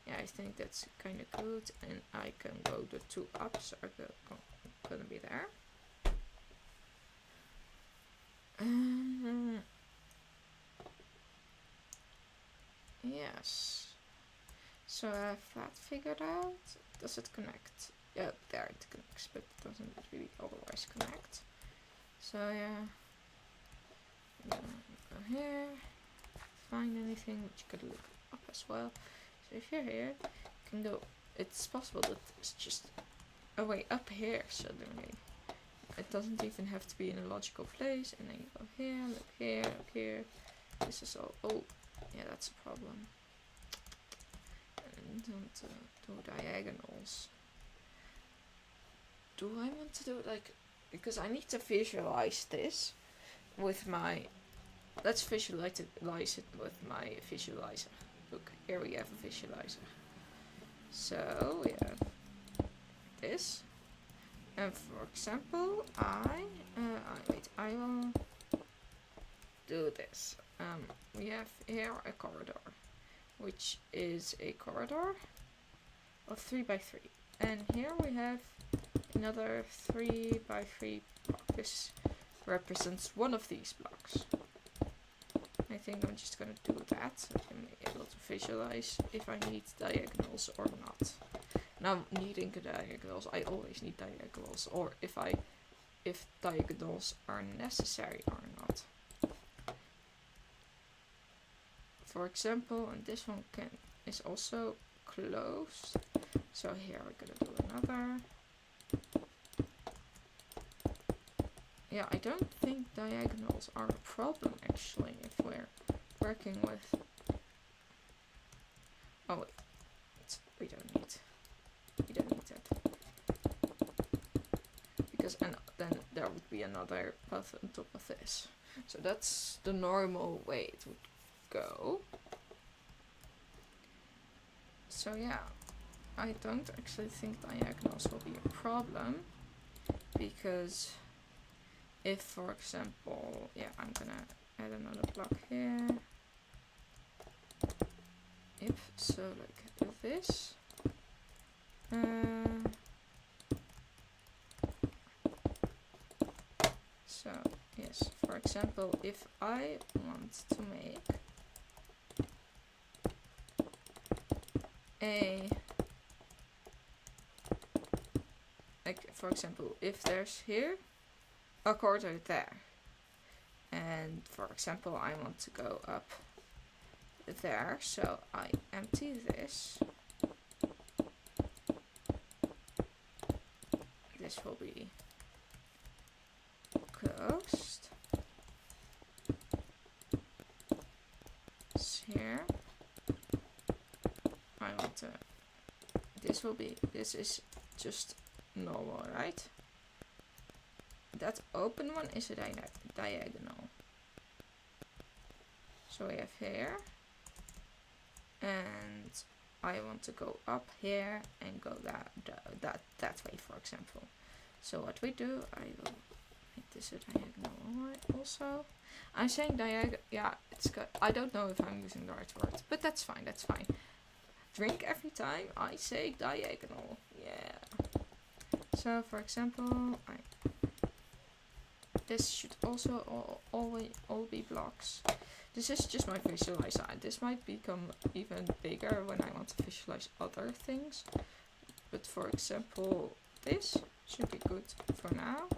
Yeah, I think that's kind of good, and I can go the two ups are gonna be there. Yes. So I have that figured out. Does it connect? Yeah, there it connects, but it doesn't really otherwise connect. So yeah. I'm gonna go here. Find anything which you could look up as well. So if you're here, you can go. It's possible that it's just a way up here suddenly. It doesn't even have to be in a logical place. And then you go here, look here, up here. This is all. Oh, yeah, that's a problem. And don't do diagonals. Do I want to do it like? Because I need to visualize this with my. Let's visualize it with my visualizer. Look, here we have a visualizer. So we have this, and for example, I will do this. We have here a corridor, which is a corridor of 3 by 3, and here we have another 3 by 3 block. This represents one of these blocks. I think I'm just gonna do that so I can be able to visualize if I need diagonals or not. Now, needing diagonals, I always need diagonals, or if diagonals are necessary or not. For example, and this one is also closed. So here we're gonna do another. Yeah, I don't think diagonals are a problem actually if we're working with. Oh wait, we don't need that, because then there would be another path on top of this. So that's the normal way it would go. So yeah, I don't actually think diagonals will be a problem, because if, for example, yeah, I'm gonna add another block here. If so, like this. So yes, for example, if I want to make like, for example, if there's here a corridor there, and for example I want to go up there, so I empty this. This will be closed. Here I want to, this is just normal, right? That open one is a diagonal. So we have here, and I want to go up here and go that way, for example. So what we do, I will make this a diagonal also. I'm saying diagonal, yeah, it's good. I don't know if I'm using the right word, but that's fine, that's fine. Drink every time I say diagonal, yeah. So for example, this should also all be blocks. This is just my visualizer. This might become even bigger when I want to visualize other things. But for example, this should be good for now.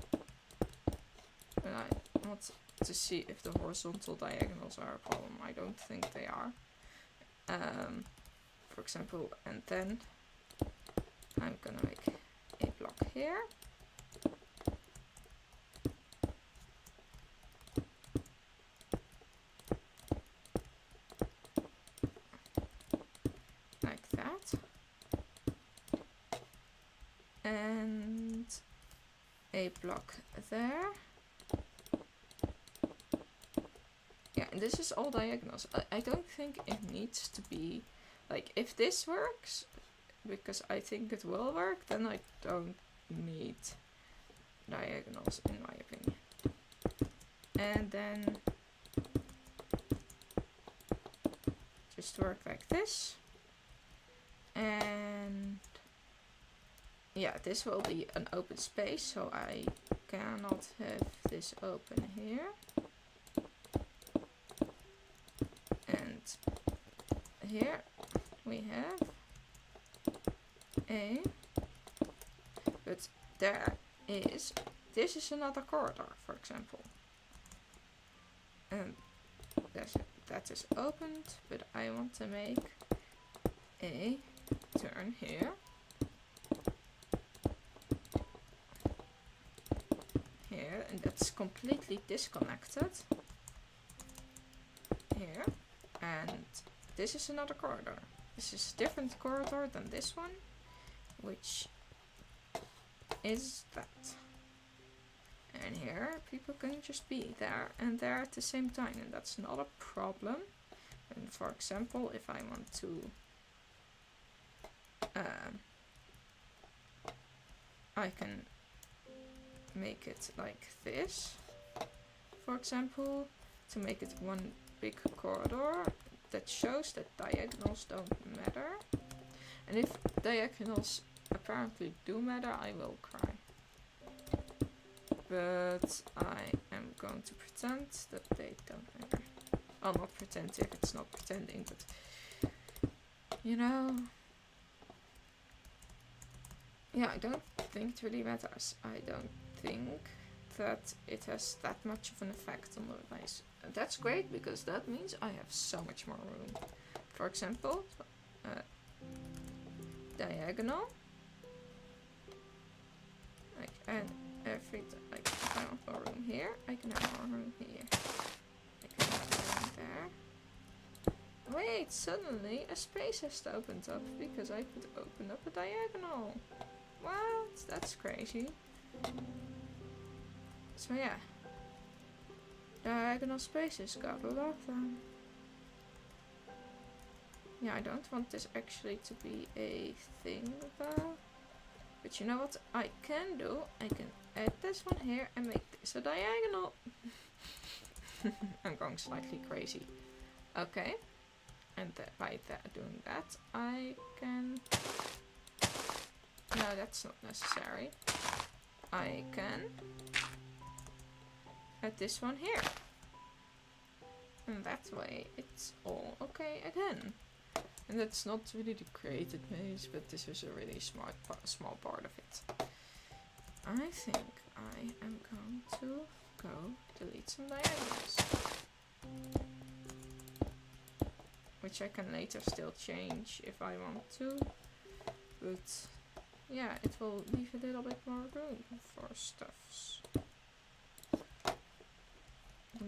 And I want to see if the horizontal diagonals are a problem. I don't think they are. For example, and then I'm gonna make a block here. Like that. And a block there. Yeah, and this is all diagonals. I don't think it needs to be, like, if this works, because I think it will work, then I don't need diagonals in my opinion. And then just work like this. And yeah, this will be an open space, so I cannot have this open here. And here we have a, but there is, this is another corridor, for example. And that is opened, but I want to make a turn here. Here, and that's completely disconnected. Here, and this is another corridor. This is a different corridor than this one, which is that. And here, people can just be there and there at the same time, and that's not a problem. And for example, if I want to I can make it like this, for example, to make it one big corridor that shows that diagonals don't matter. And if diagonals apparently do matter, I will cry. But I am going to pretend that they don't matter. I'll not pretend if it's not pretending, but you know. Yeah, I don't think it really matters. I don't think that it has that much of an effect on the maze. And that's great because that means I have so much more room. For example, diagonal. Like, and like if I want more room here, I can have more room here. I can have room there. Wait, suddenly a space has opened up because I could open up a diagonal. What? That's crazy. So yeah. Diagonal spaces, gotta love them. Yeah, I don't want this actually to be a thing though. But you know what I can do? I can add this one here and make this a diagonal. I'm going slightly crazy. Okay. And by doing that, I can... No, that's not necessary. I can add this one here. And that way it's all okay again. And that's not really the created maze, but this is a really small part of it. I think I am going to go delete some diagonals. Which I can later still change if I want to. But yeah, it will leave a little bit more room for stuffs.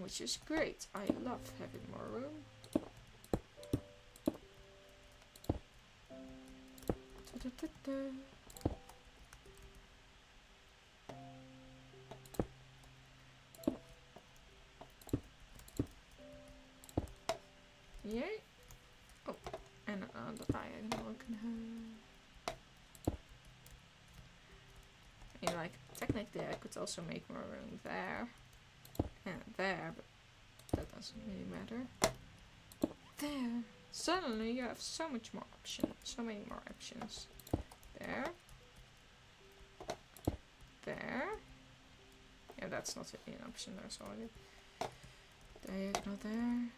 Which is great. I love having more room. Yay! Oh, and another diagonal I can have. I mean, like, technically I could also make more room there and there, but that doesn't really matter. There! Suddenly you have so much more options, so many more options. There. There. Yeah, that's not really an option, there's already. Diagonal there.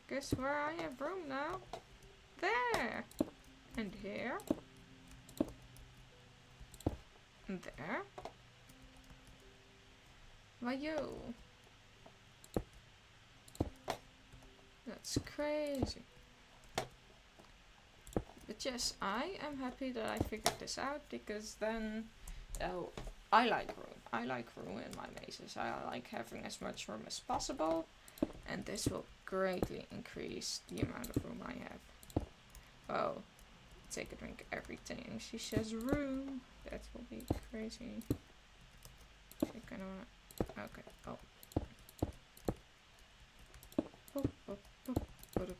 Guess where I have room now? There! And here. And there. Why yo? That's crazy. But yes, I am happy that I figured this out because then, oh, I like room. I like room in my mazes. I like having as much room as possible, and this will greatly increase the amount of room I have. Oh, take a drink everything. She says room. That will be crazy. I kind of wanna. Okay. Oh. Boop, boop, boop, boop, boop.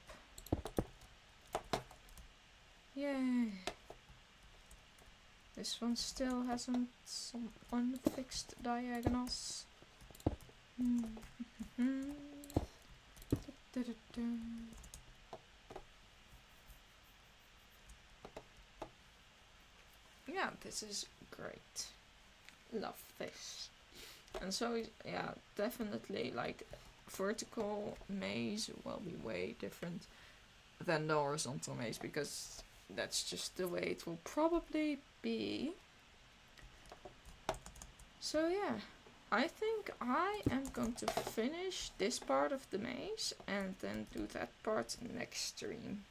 Yay! This one still hasn't some unfixed diagonals. Yeah, this is great. Love this. And so, yeah, definitely, like, vertical maze will be way different than the horizontal maze because that's just the way it will probably be. So yeah, I think I am going to finish this part of the maze and then do that part next stream.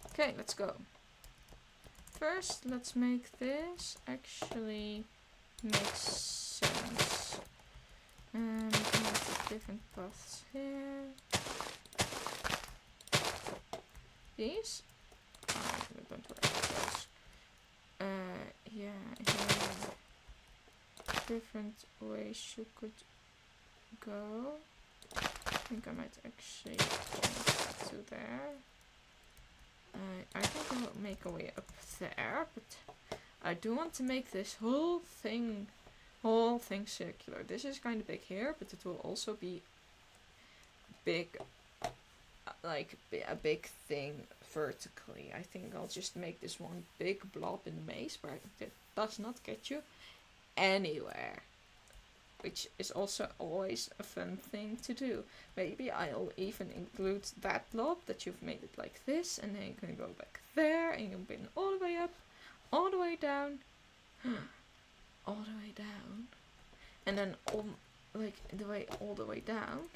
Okay, let's go. First, let's make this actually make sense. And we can have different paths here. These? Don't worry about those. Yeah, here. Different ways you could go. I think I might actually change that to there. I think I'll make a way up there, but I do want to make this whole thing circular. This is kind of big here, but it will also be big, like a big thing vertically. I think I'll just make this one big blob in the maze where it does not get you anywhere, which is also always a fun thing to do. Maybe I'll even include that blob that you've made it like this, and then you can go back there and you can pin all the way up, all the way down, all the way down, and then all the way down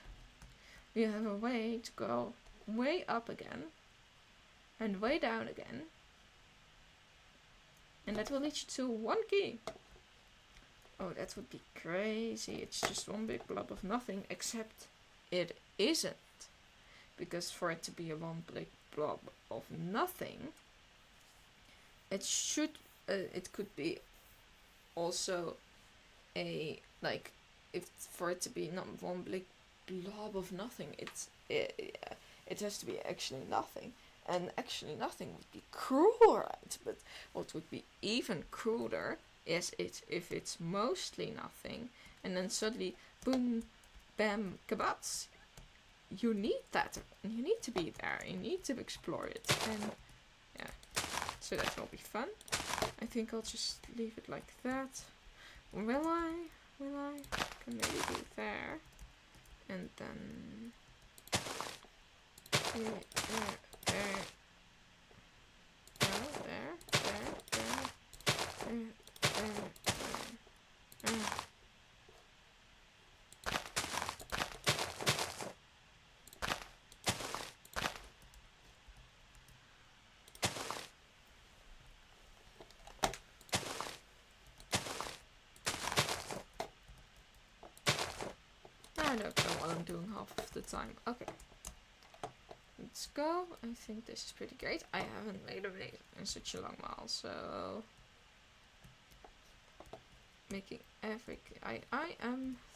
you have a way to go way up again and way down again, and that will lead you to one key. Oh, that would be crazy. It's just one big blob of nothing, except it isn't, because for it to be a one big blob of nothing, it could be also a, like, if for it to be not one big blob of nothing, it has to be actually nothing, and actually nothing would be cruel, right? But what would be even crueler is if it's mostly nothing, and then suddenly boom, bam, kabats. You need that, and you need to be there, you need to explore it, and yeah, so that will be fun. I think I'll just leave it like that. Will I? Can maybe do there, and then there. I don't know what I'm doing half of the time. Okay. Let's go. I think this is pretty great. I haven't made a maze in such a long while, so making everything. I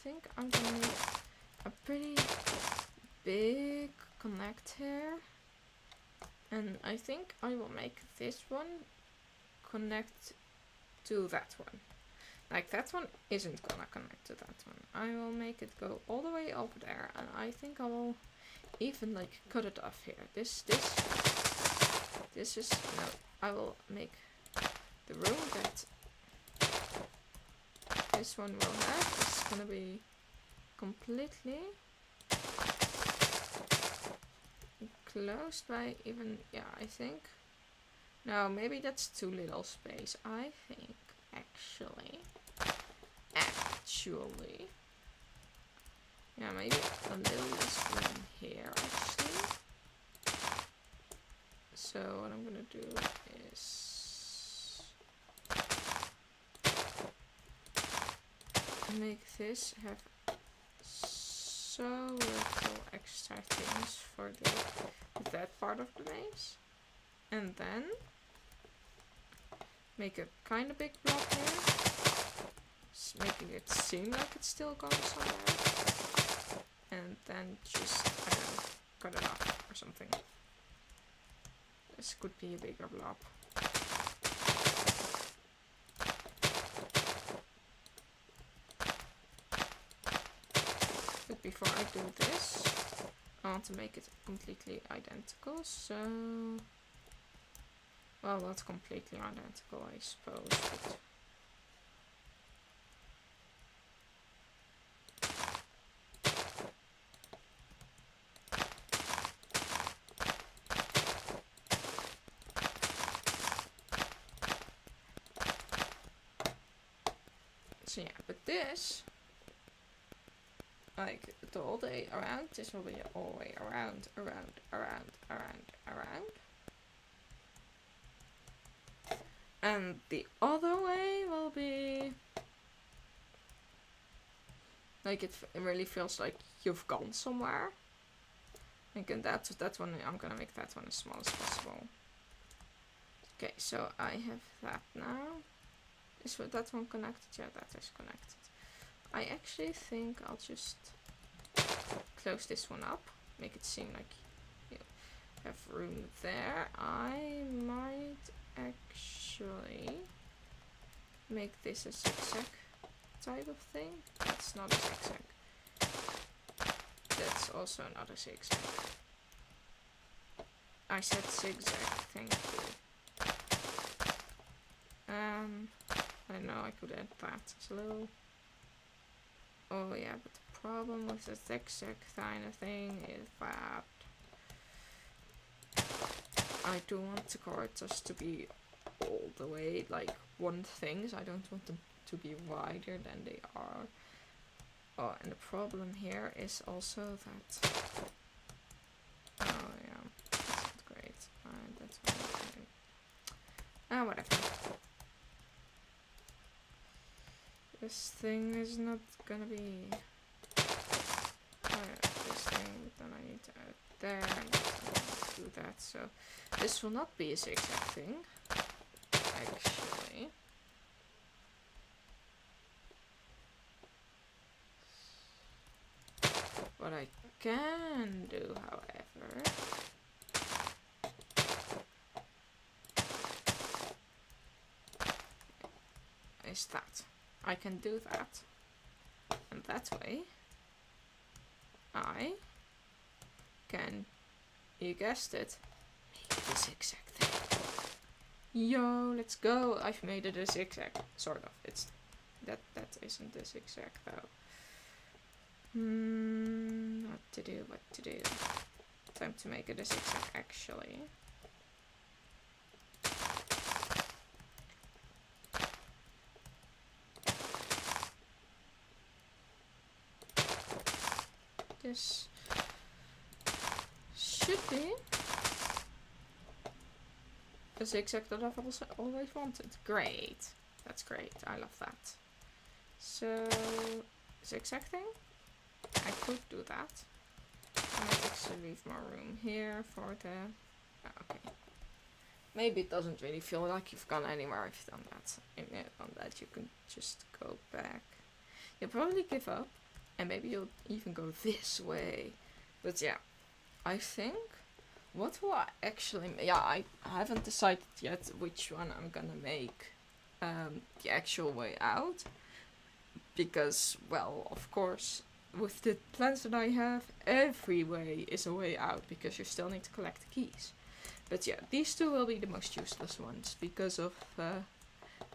think I'm gonna make a pretty big connect here, and I think I will make this one connect to that one. Like, that one isn't gonna connect to that one. I will make it go all the way over there, and I think I will even like cut it off here. This is, no, I will make the room that this one will have is gonna be completely closed by even, yeah, I think, no, maybe that's too little space. I think actually, yeah, maybe a little less room here actually. So what I'm gonna do is make this have so little extra things for that part of the maze, and then make a kind of big block here, making it seem like it's still going somewhere, and then just, I don't know, cut it off or something. This could be a bigger blob. But before I do this, I want to make it completely identical, so, well, not completely identical, I suppose, but so yeah, but this, like, the whole day around, this will be all the way around. And the other way will be, like, it really feels like you've gone somewhere. And that one, I'm gonna make that one as small as possible. Okay, so I have that now. Is that one connected? Yeah, that is connected. I actually think I'll just close this one up, make it seem like you have room there. I might actually make this a zigzag type of thing. That's not a zigzag. That's also not a zigzag. I said zigzag, thank you. I know I could add that as a little. Oh yeah, but the problem with the zigzag kind of thing is that I do want the characters to be all the way like one thing, so I don't want them to be wider than they are. Oh, and the problem here is also that. Oh yeah, that's not great. That's whatever. This thing is not gonna be. Oh yeah, this thing. Then I need to add there. And do that. So this will not be a zigzag thing. Actually. What I can do, however, is that I can do that, and that way I can, you guessed it, make it a zigzag thing. Yo, let's go! I've made it a zigzag, sort of. It's that isn't a zigzag though. What to do? Time to make it a zigzag actually. This should be a zigzag that I've also always wanted. Great. That's great. I love that. So, zigzag thing? I could do that. I might actually leave more room here for the... Oh, okay. Maybe it doesn't really feel like you've gone anywhere if you've done that. On that you can just go back. You'll probably give up. And maybe you'll even go this way. But yeah. I think... What will I actually... Yeah, I haven't decided yet which one I'm gonna make the actual way out. Because, well, of course... With the plans that I have, every way is a way out, because you still need to collect the keys. But yeah, these two will be the most useless ones, because of,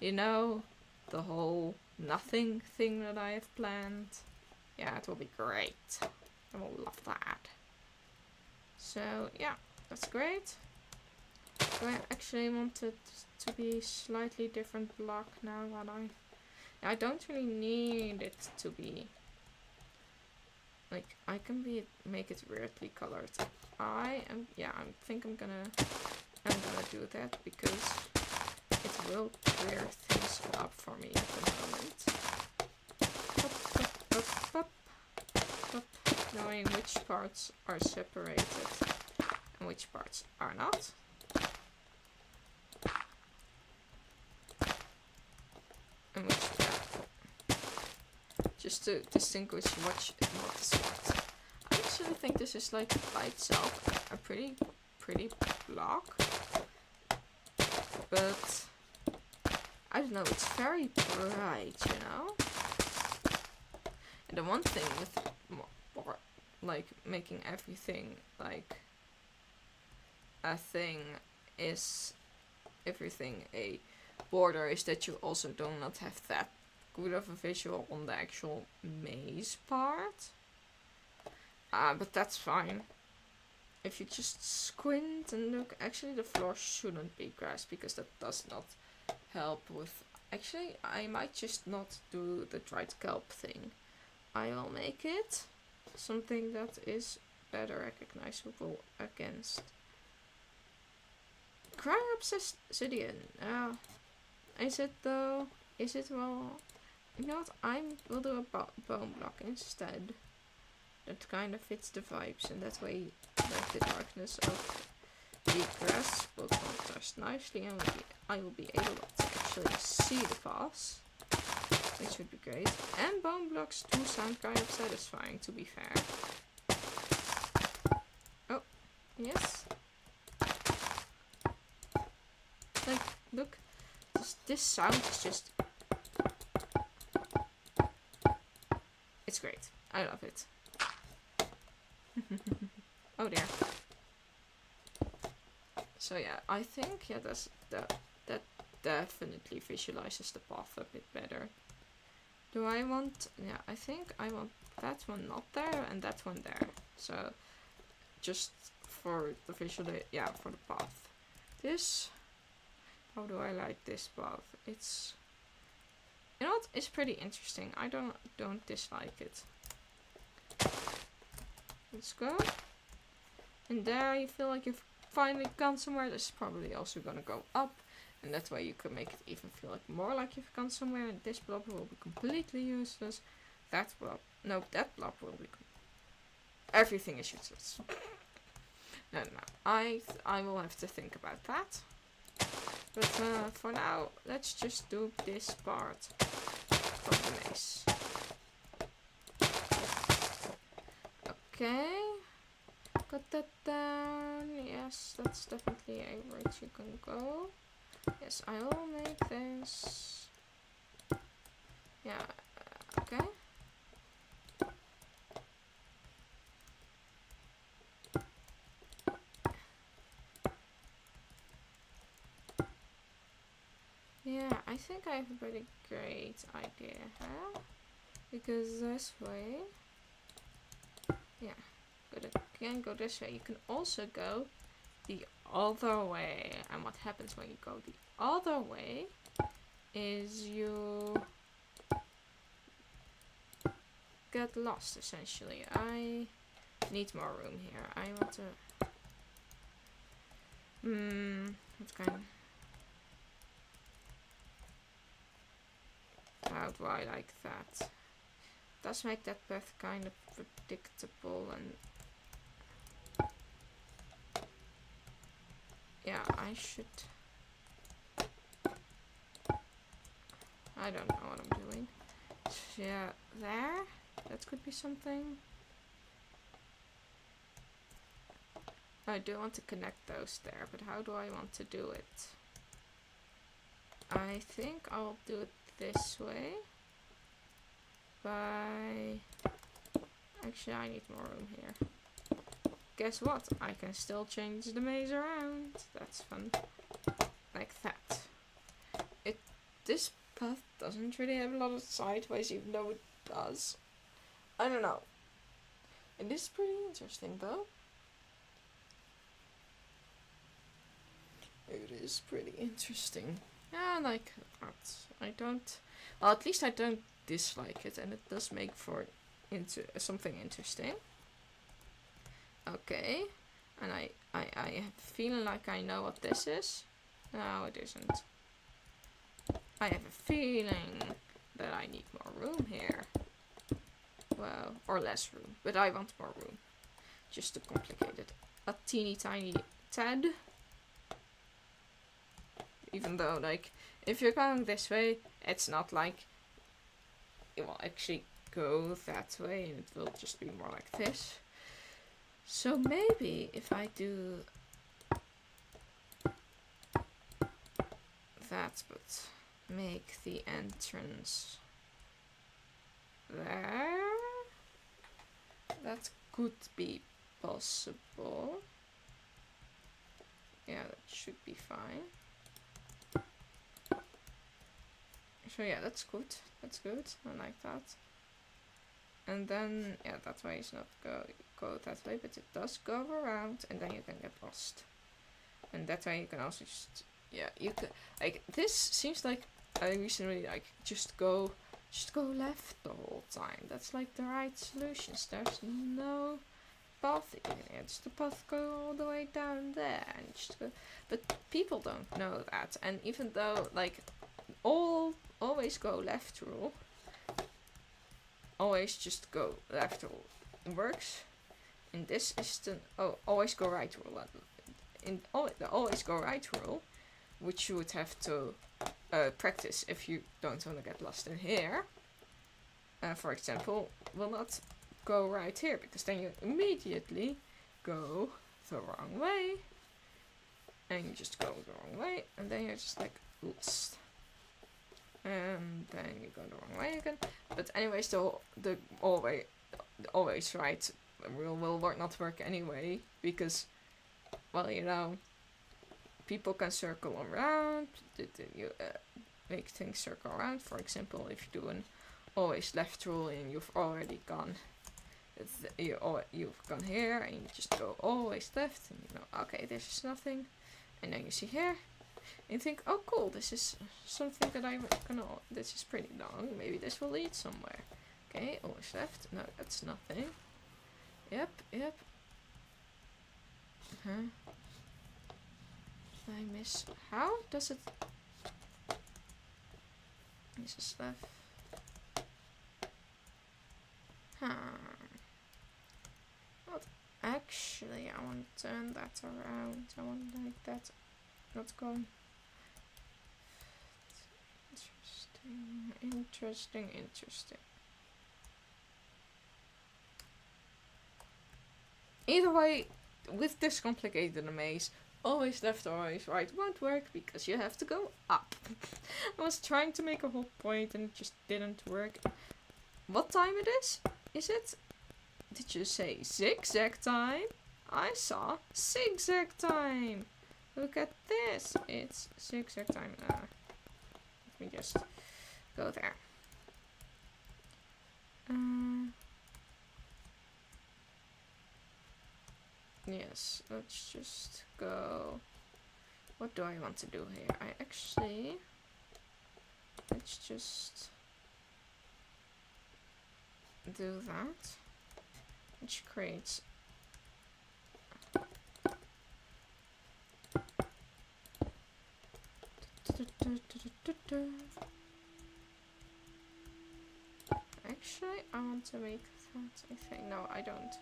you know, the whole nothing thing that I have planned. Yeah, it will be great. I will love that. So, yeah, that's great. Do I actually want it to be slightly different block now that I don't really need it to be... Like, I can make it weirdly colored. I think I'm gonna do that because it will clear things up for me at the moment. Knowing which parts are separated and which parts are not. And which, just to distinguish what is what. I actually think this is like by itself a pretty block. But I don't know, it's very bright, you know? And the one thing with more like making everything like a thing is everything a border is that you also do not have that good of a visual on the actual maze part. But that's fine. If you just squint and look, actually the floor shouldn't be grass because that does not help with... Actually, I might just not do the dried kelp thing. I will make it something that is better recognizable against... Crying obsidian. Is it though? Is it? Well, you know what? We'll do a bone block instead. That kind of fits the vibes, and that way, like the darkness of the grass will contrast nicely, and I will be able to actually see the paths, which would be great. And bone blocks do sound kind of satisfying, to be fair. Oh, yes. Like, look. this sound is just, it's great. I love it. Oh dear. So yeah, I think that definitely visualizes the path a bit better. Do I want, yeah, I think I want that one not there and that one there. So just for the visual, yeah, for the path. This, how do I like this path? It's, you know what, it's pretty interesting. I don't dislike it. Let's go. And there you feel like you've finally gone somewhere. This is probably also gonna go up. And that way you can make it even feel like more like you've gone somewhere. And this blob will be completely useless. That blob, no, that blob will be, everything is useless. No, I will have to think about that. But for now, let's just do this part of the maze. Okay. Got that down. Yes, that's definitely a route you can go. Yes, I will make this. Yeah, okay. Yeah, I think I have a pretty great idea, huh? Because this way, yeah, can go this way. You can also go the other way. And what happens when you go the other way is you get lost, essentially. I need more room here. I want to, what kind of, how do I like that? Does make that path kind of predictable, and yeah, I should, I don't know what I'm doing. So yeah, there, that could be something. I do want to connect those there, but how do I want to do it? I think I'll do it this way. Actually, I need more room here. Guess what? I can still change the maze around. That's fun. Like that. This path doesn't really have a lot of sideways, even though it does. I don't know. It is pretty interesting, though. It is pretty interesting. Yeah, I like that. I don't, well, at least I don't dislike it, and it does make for something interesting. Okay, and I have a feeling like I know what this is. No, it isn't. I have a feeling that I need more room here. Well, or less room, but I want more room. Just to complicate it a teeny tiny tad. Even though, like, if you're going this way, it's not like it will actually go that way, and it will just be more like this. So maybe if I do that, but make the entrance there, that could be possible. Yeah, that should be fine. So yeah, that's good. That's good. I like that. And then, yeah, that way is not go that way, but it does go around, and then you can get lost. And that way you can also just, yeah, you can, like, this seems like I recently, like, just go left the whole time. That's like the right solutions. There's no path in here. It's the path go all the way down there, and just go. But people don't know that, and even though, like, always go left rule, always just go left rule works. In this is the always go right rule. In the always go right rule, which you would have to practice if you don't want to get lost in here. For example, will not go right here, because then you immediately go the wrong way, and you just go the wrong way, and then you're just like lost. and then you go the wrong way again. But anyways, the always right rule will not work anyway, because, well, you know, people can circle around. You make things circle around. For example, if you do an always left rule and you've already gone, you've gone here and you just go always left, and you know, okay, this is nothing, and then you see here, and you think, oh cool, this is something that I'm gonna. This is pretty long. Maybe this will lead somewhere. Okay, always left. No, that's nothing. Yep. I miss. How does it? This is left. What? Actually, I want to turn that around. I want like that. Not going. Interesting. Either way, with this complicated maze, always left or always right won't work because you have to go up. I was trying to make a whole point and it just didn't work. What time it is? Is it? Did you say zigzag time? I saw zigzag time. Look at this. It's zigzag time. Let me just go there. Yes, let's just go. What do I want to do here? Let's just do that, which creates actually I want to make that, I think. No, I don't.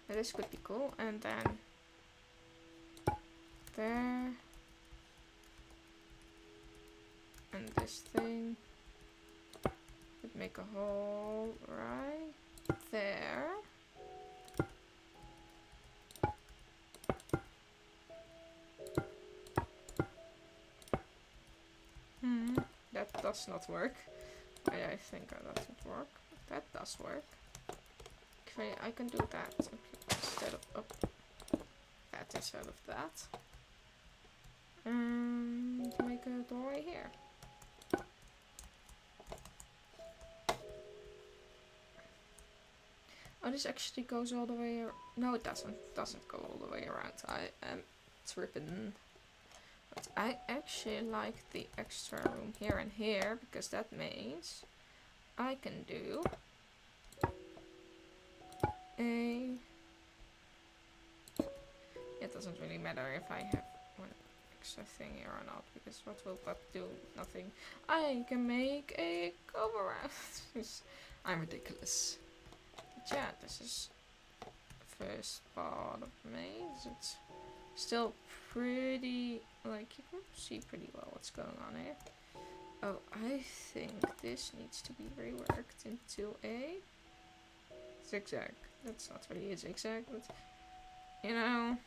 This could be cool, and then there, and this thing would make a hole right there. That does not work. I think that doesn't work. That does work. Okay, I can do that instead of that instead of that. And make a doorway here. Oh, this actually goes all the way. No, it doesn't. It doesn't go all the way around. I am tripping. But I actually like the extra room here and here because that means I can do a. It doesn't really matter if I have one extra thing here or not, because what will that do? Nothing. I can make a go around. I'm ridiculous. But yeah, this is the first part of the maze. It's still pretty, like, you can see pretty well what's going on here. Oh, I think this needs to be reworked into a zigzag. That's not really a zigzag, but you know,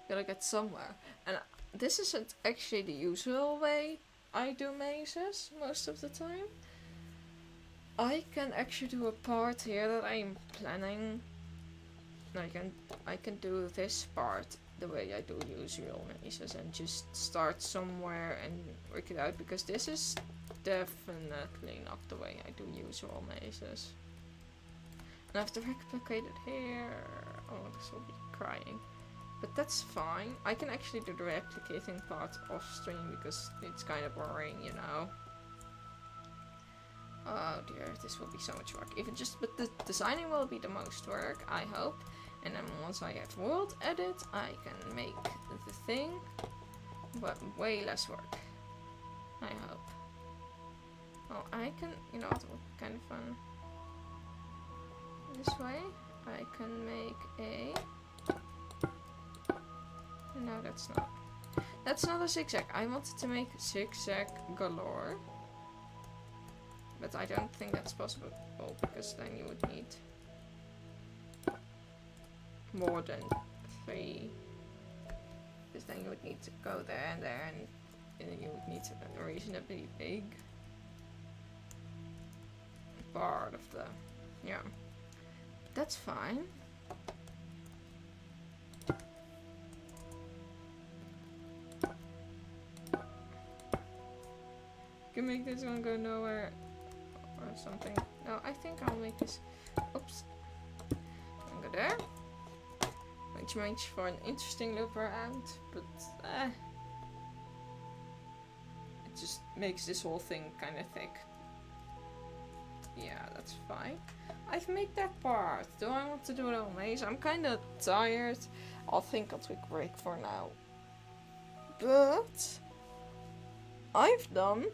gotta get somewhere. And this isn't actually the usual way I do mazes most of the time. I can actually do a part here that I'm planning. I can do this part the way I do usual mazes and just start somewhere and work it out, because this is definitely not the way I do usual mazes. And I have to replicate it here. Oh, this will be crying. But that's fine. I can actually do the replicating part off stream because it's kind of boring, you know. Oh dear, this will be so much work. But the designing will be the most work, I hope. And then once I have world edit, I can make the thing, but way less work, I hope. Oh, I can, you know, it would be kind of fun. This way, I can make a. No, that's not. That's not a zigzag. I wanted to make zigzag galore. But I don't think that's possible, because then you would need more than 3 then you would need to go there and there, and you would need a reasonably big part of the, yeah, that's fine. Can make this one go nowhere or something. No, I think I'll make this, oops, and go there, which makes for an interesting loop around, but it just makes this whole thing kind of thick. Yeah, that's fine. I've made that part. Do I want to do it on maze? I'm kind of tired. I'll think I'll take a break for now. But I've done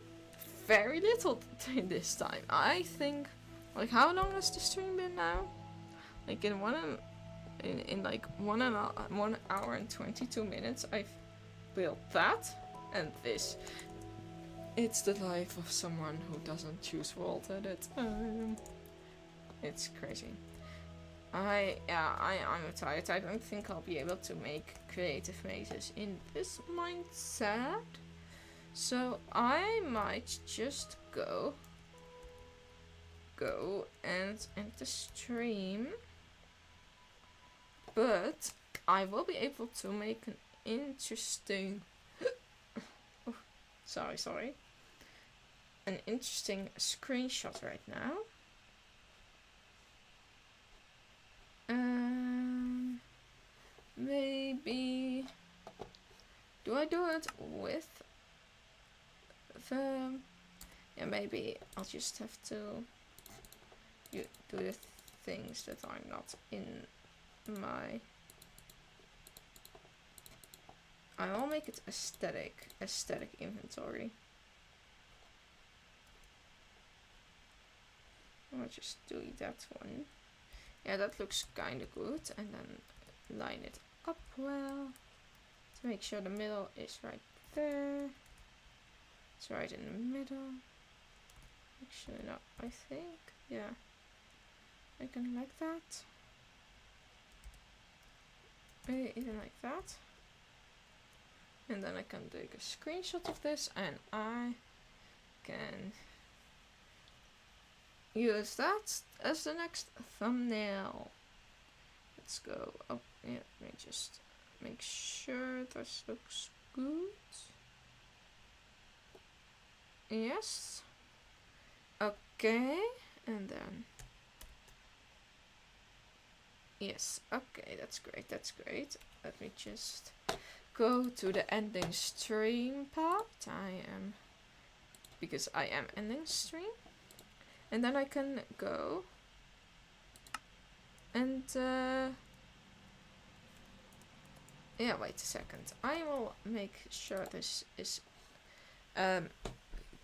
very little this time. I think, like, how long has the stream been now? Like in like 1 hour and 22 minutes, I've built that and this. It's the life of someone who doesn't choose world at a time. It's crazy. I'm tired. I don't think I'll be able to make creative mazes in this mindset. So I might just go and end the stream. But I will be able to make an interesting oh, sorry. An interesting screenshot right now. Maybe do I do it with the, yeah, maybe I'll just have to do the things that I'm not in my, I will make it aesthetic inventory. I'll just delete that one. Yeah, that looks kind of good. And then line it up well to make sure the middle is right there. It's right in the middle. Actually, no, I think, yeah, I can like that. Maybe even like that. And then I can take a screenshot of this and I can use that as the next thumbnail. Let's go up. Yeah, let me just make sure this looks good. Yes. Okay. And then. Yes. Okay, that's great. That's great. Let me just go to the ending stream part. Because I am ending stream. And then I can go and yeah, wait a second. I will make sure this is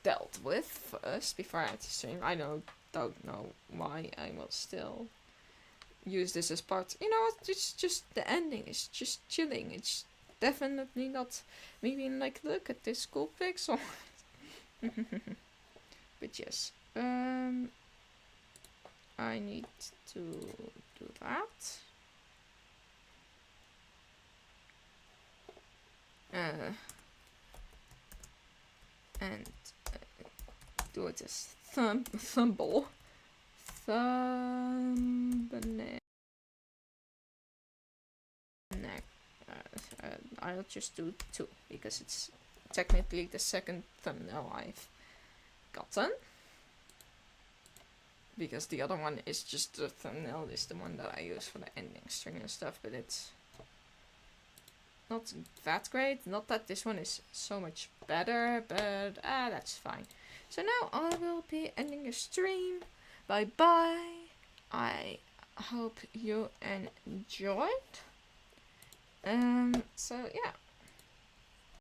dealt with first before I have to stream. I don't know why I will still use this as part. You know what? It's just the ending is just chilling. It's definitely not me being like, look at this cool pixel. But yes. I need to do that. And do it as thumbnail. I'll just do 2 because it's technically the second thumbnail I've gotten. Because the other one is just the thumbnail, is the one that I use for the ending string and stuff, but it's not that great. Not that this one is so much better, but that's fine. So now I will be ending the stream. Bye bye. I hope you enjoyed. So yeah.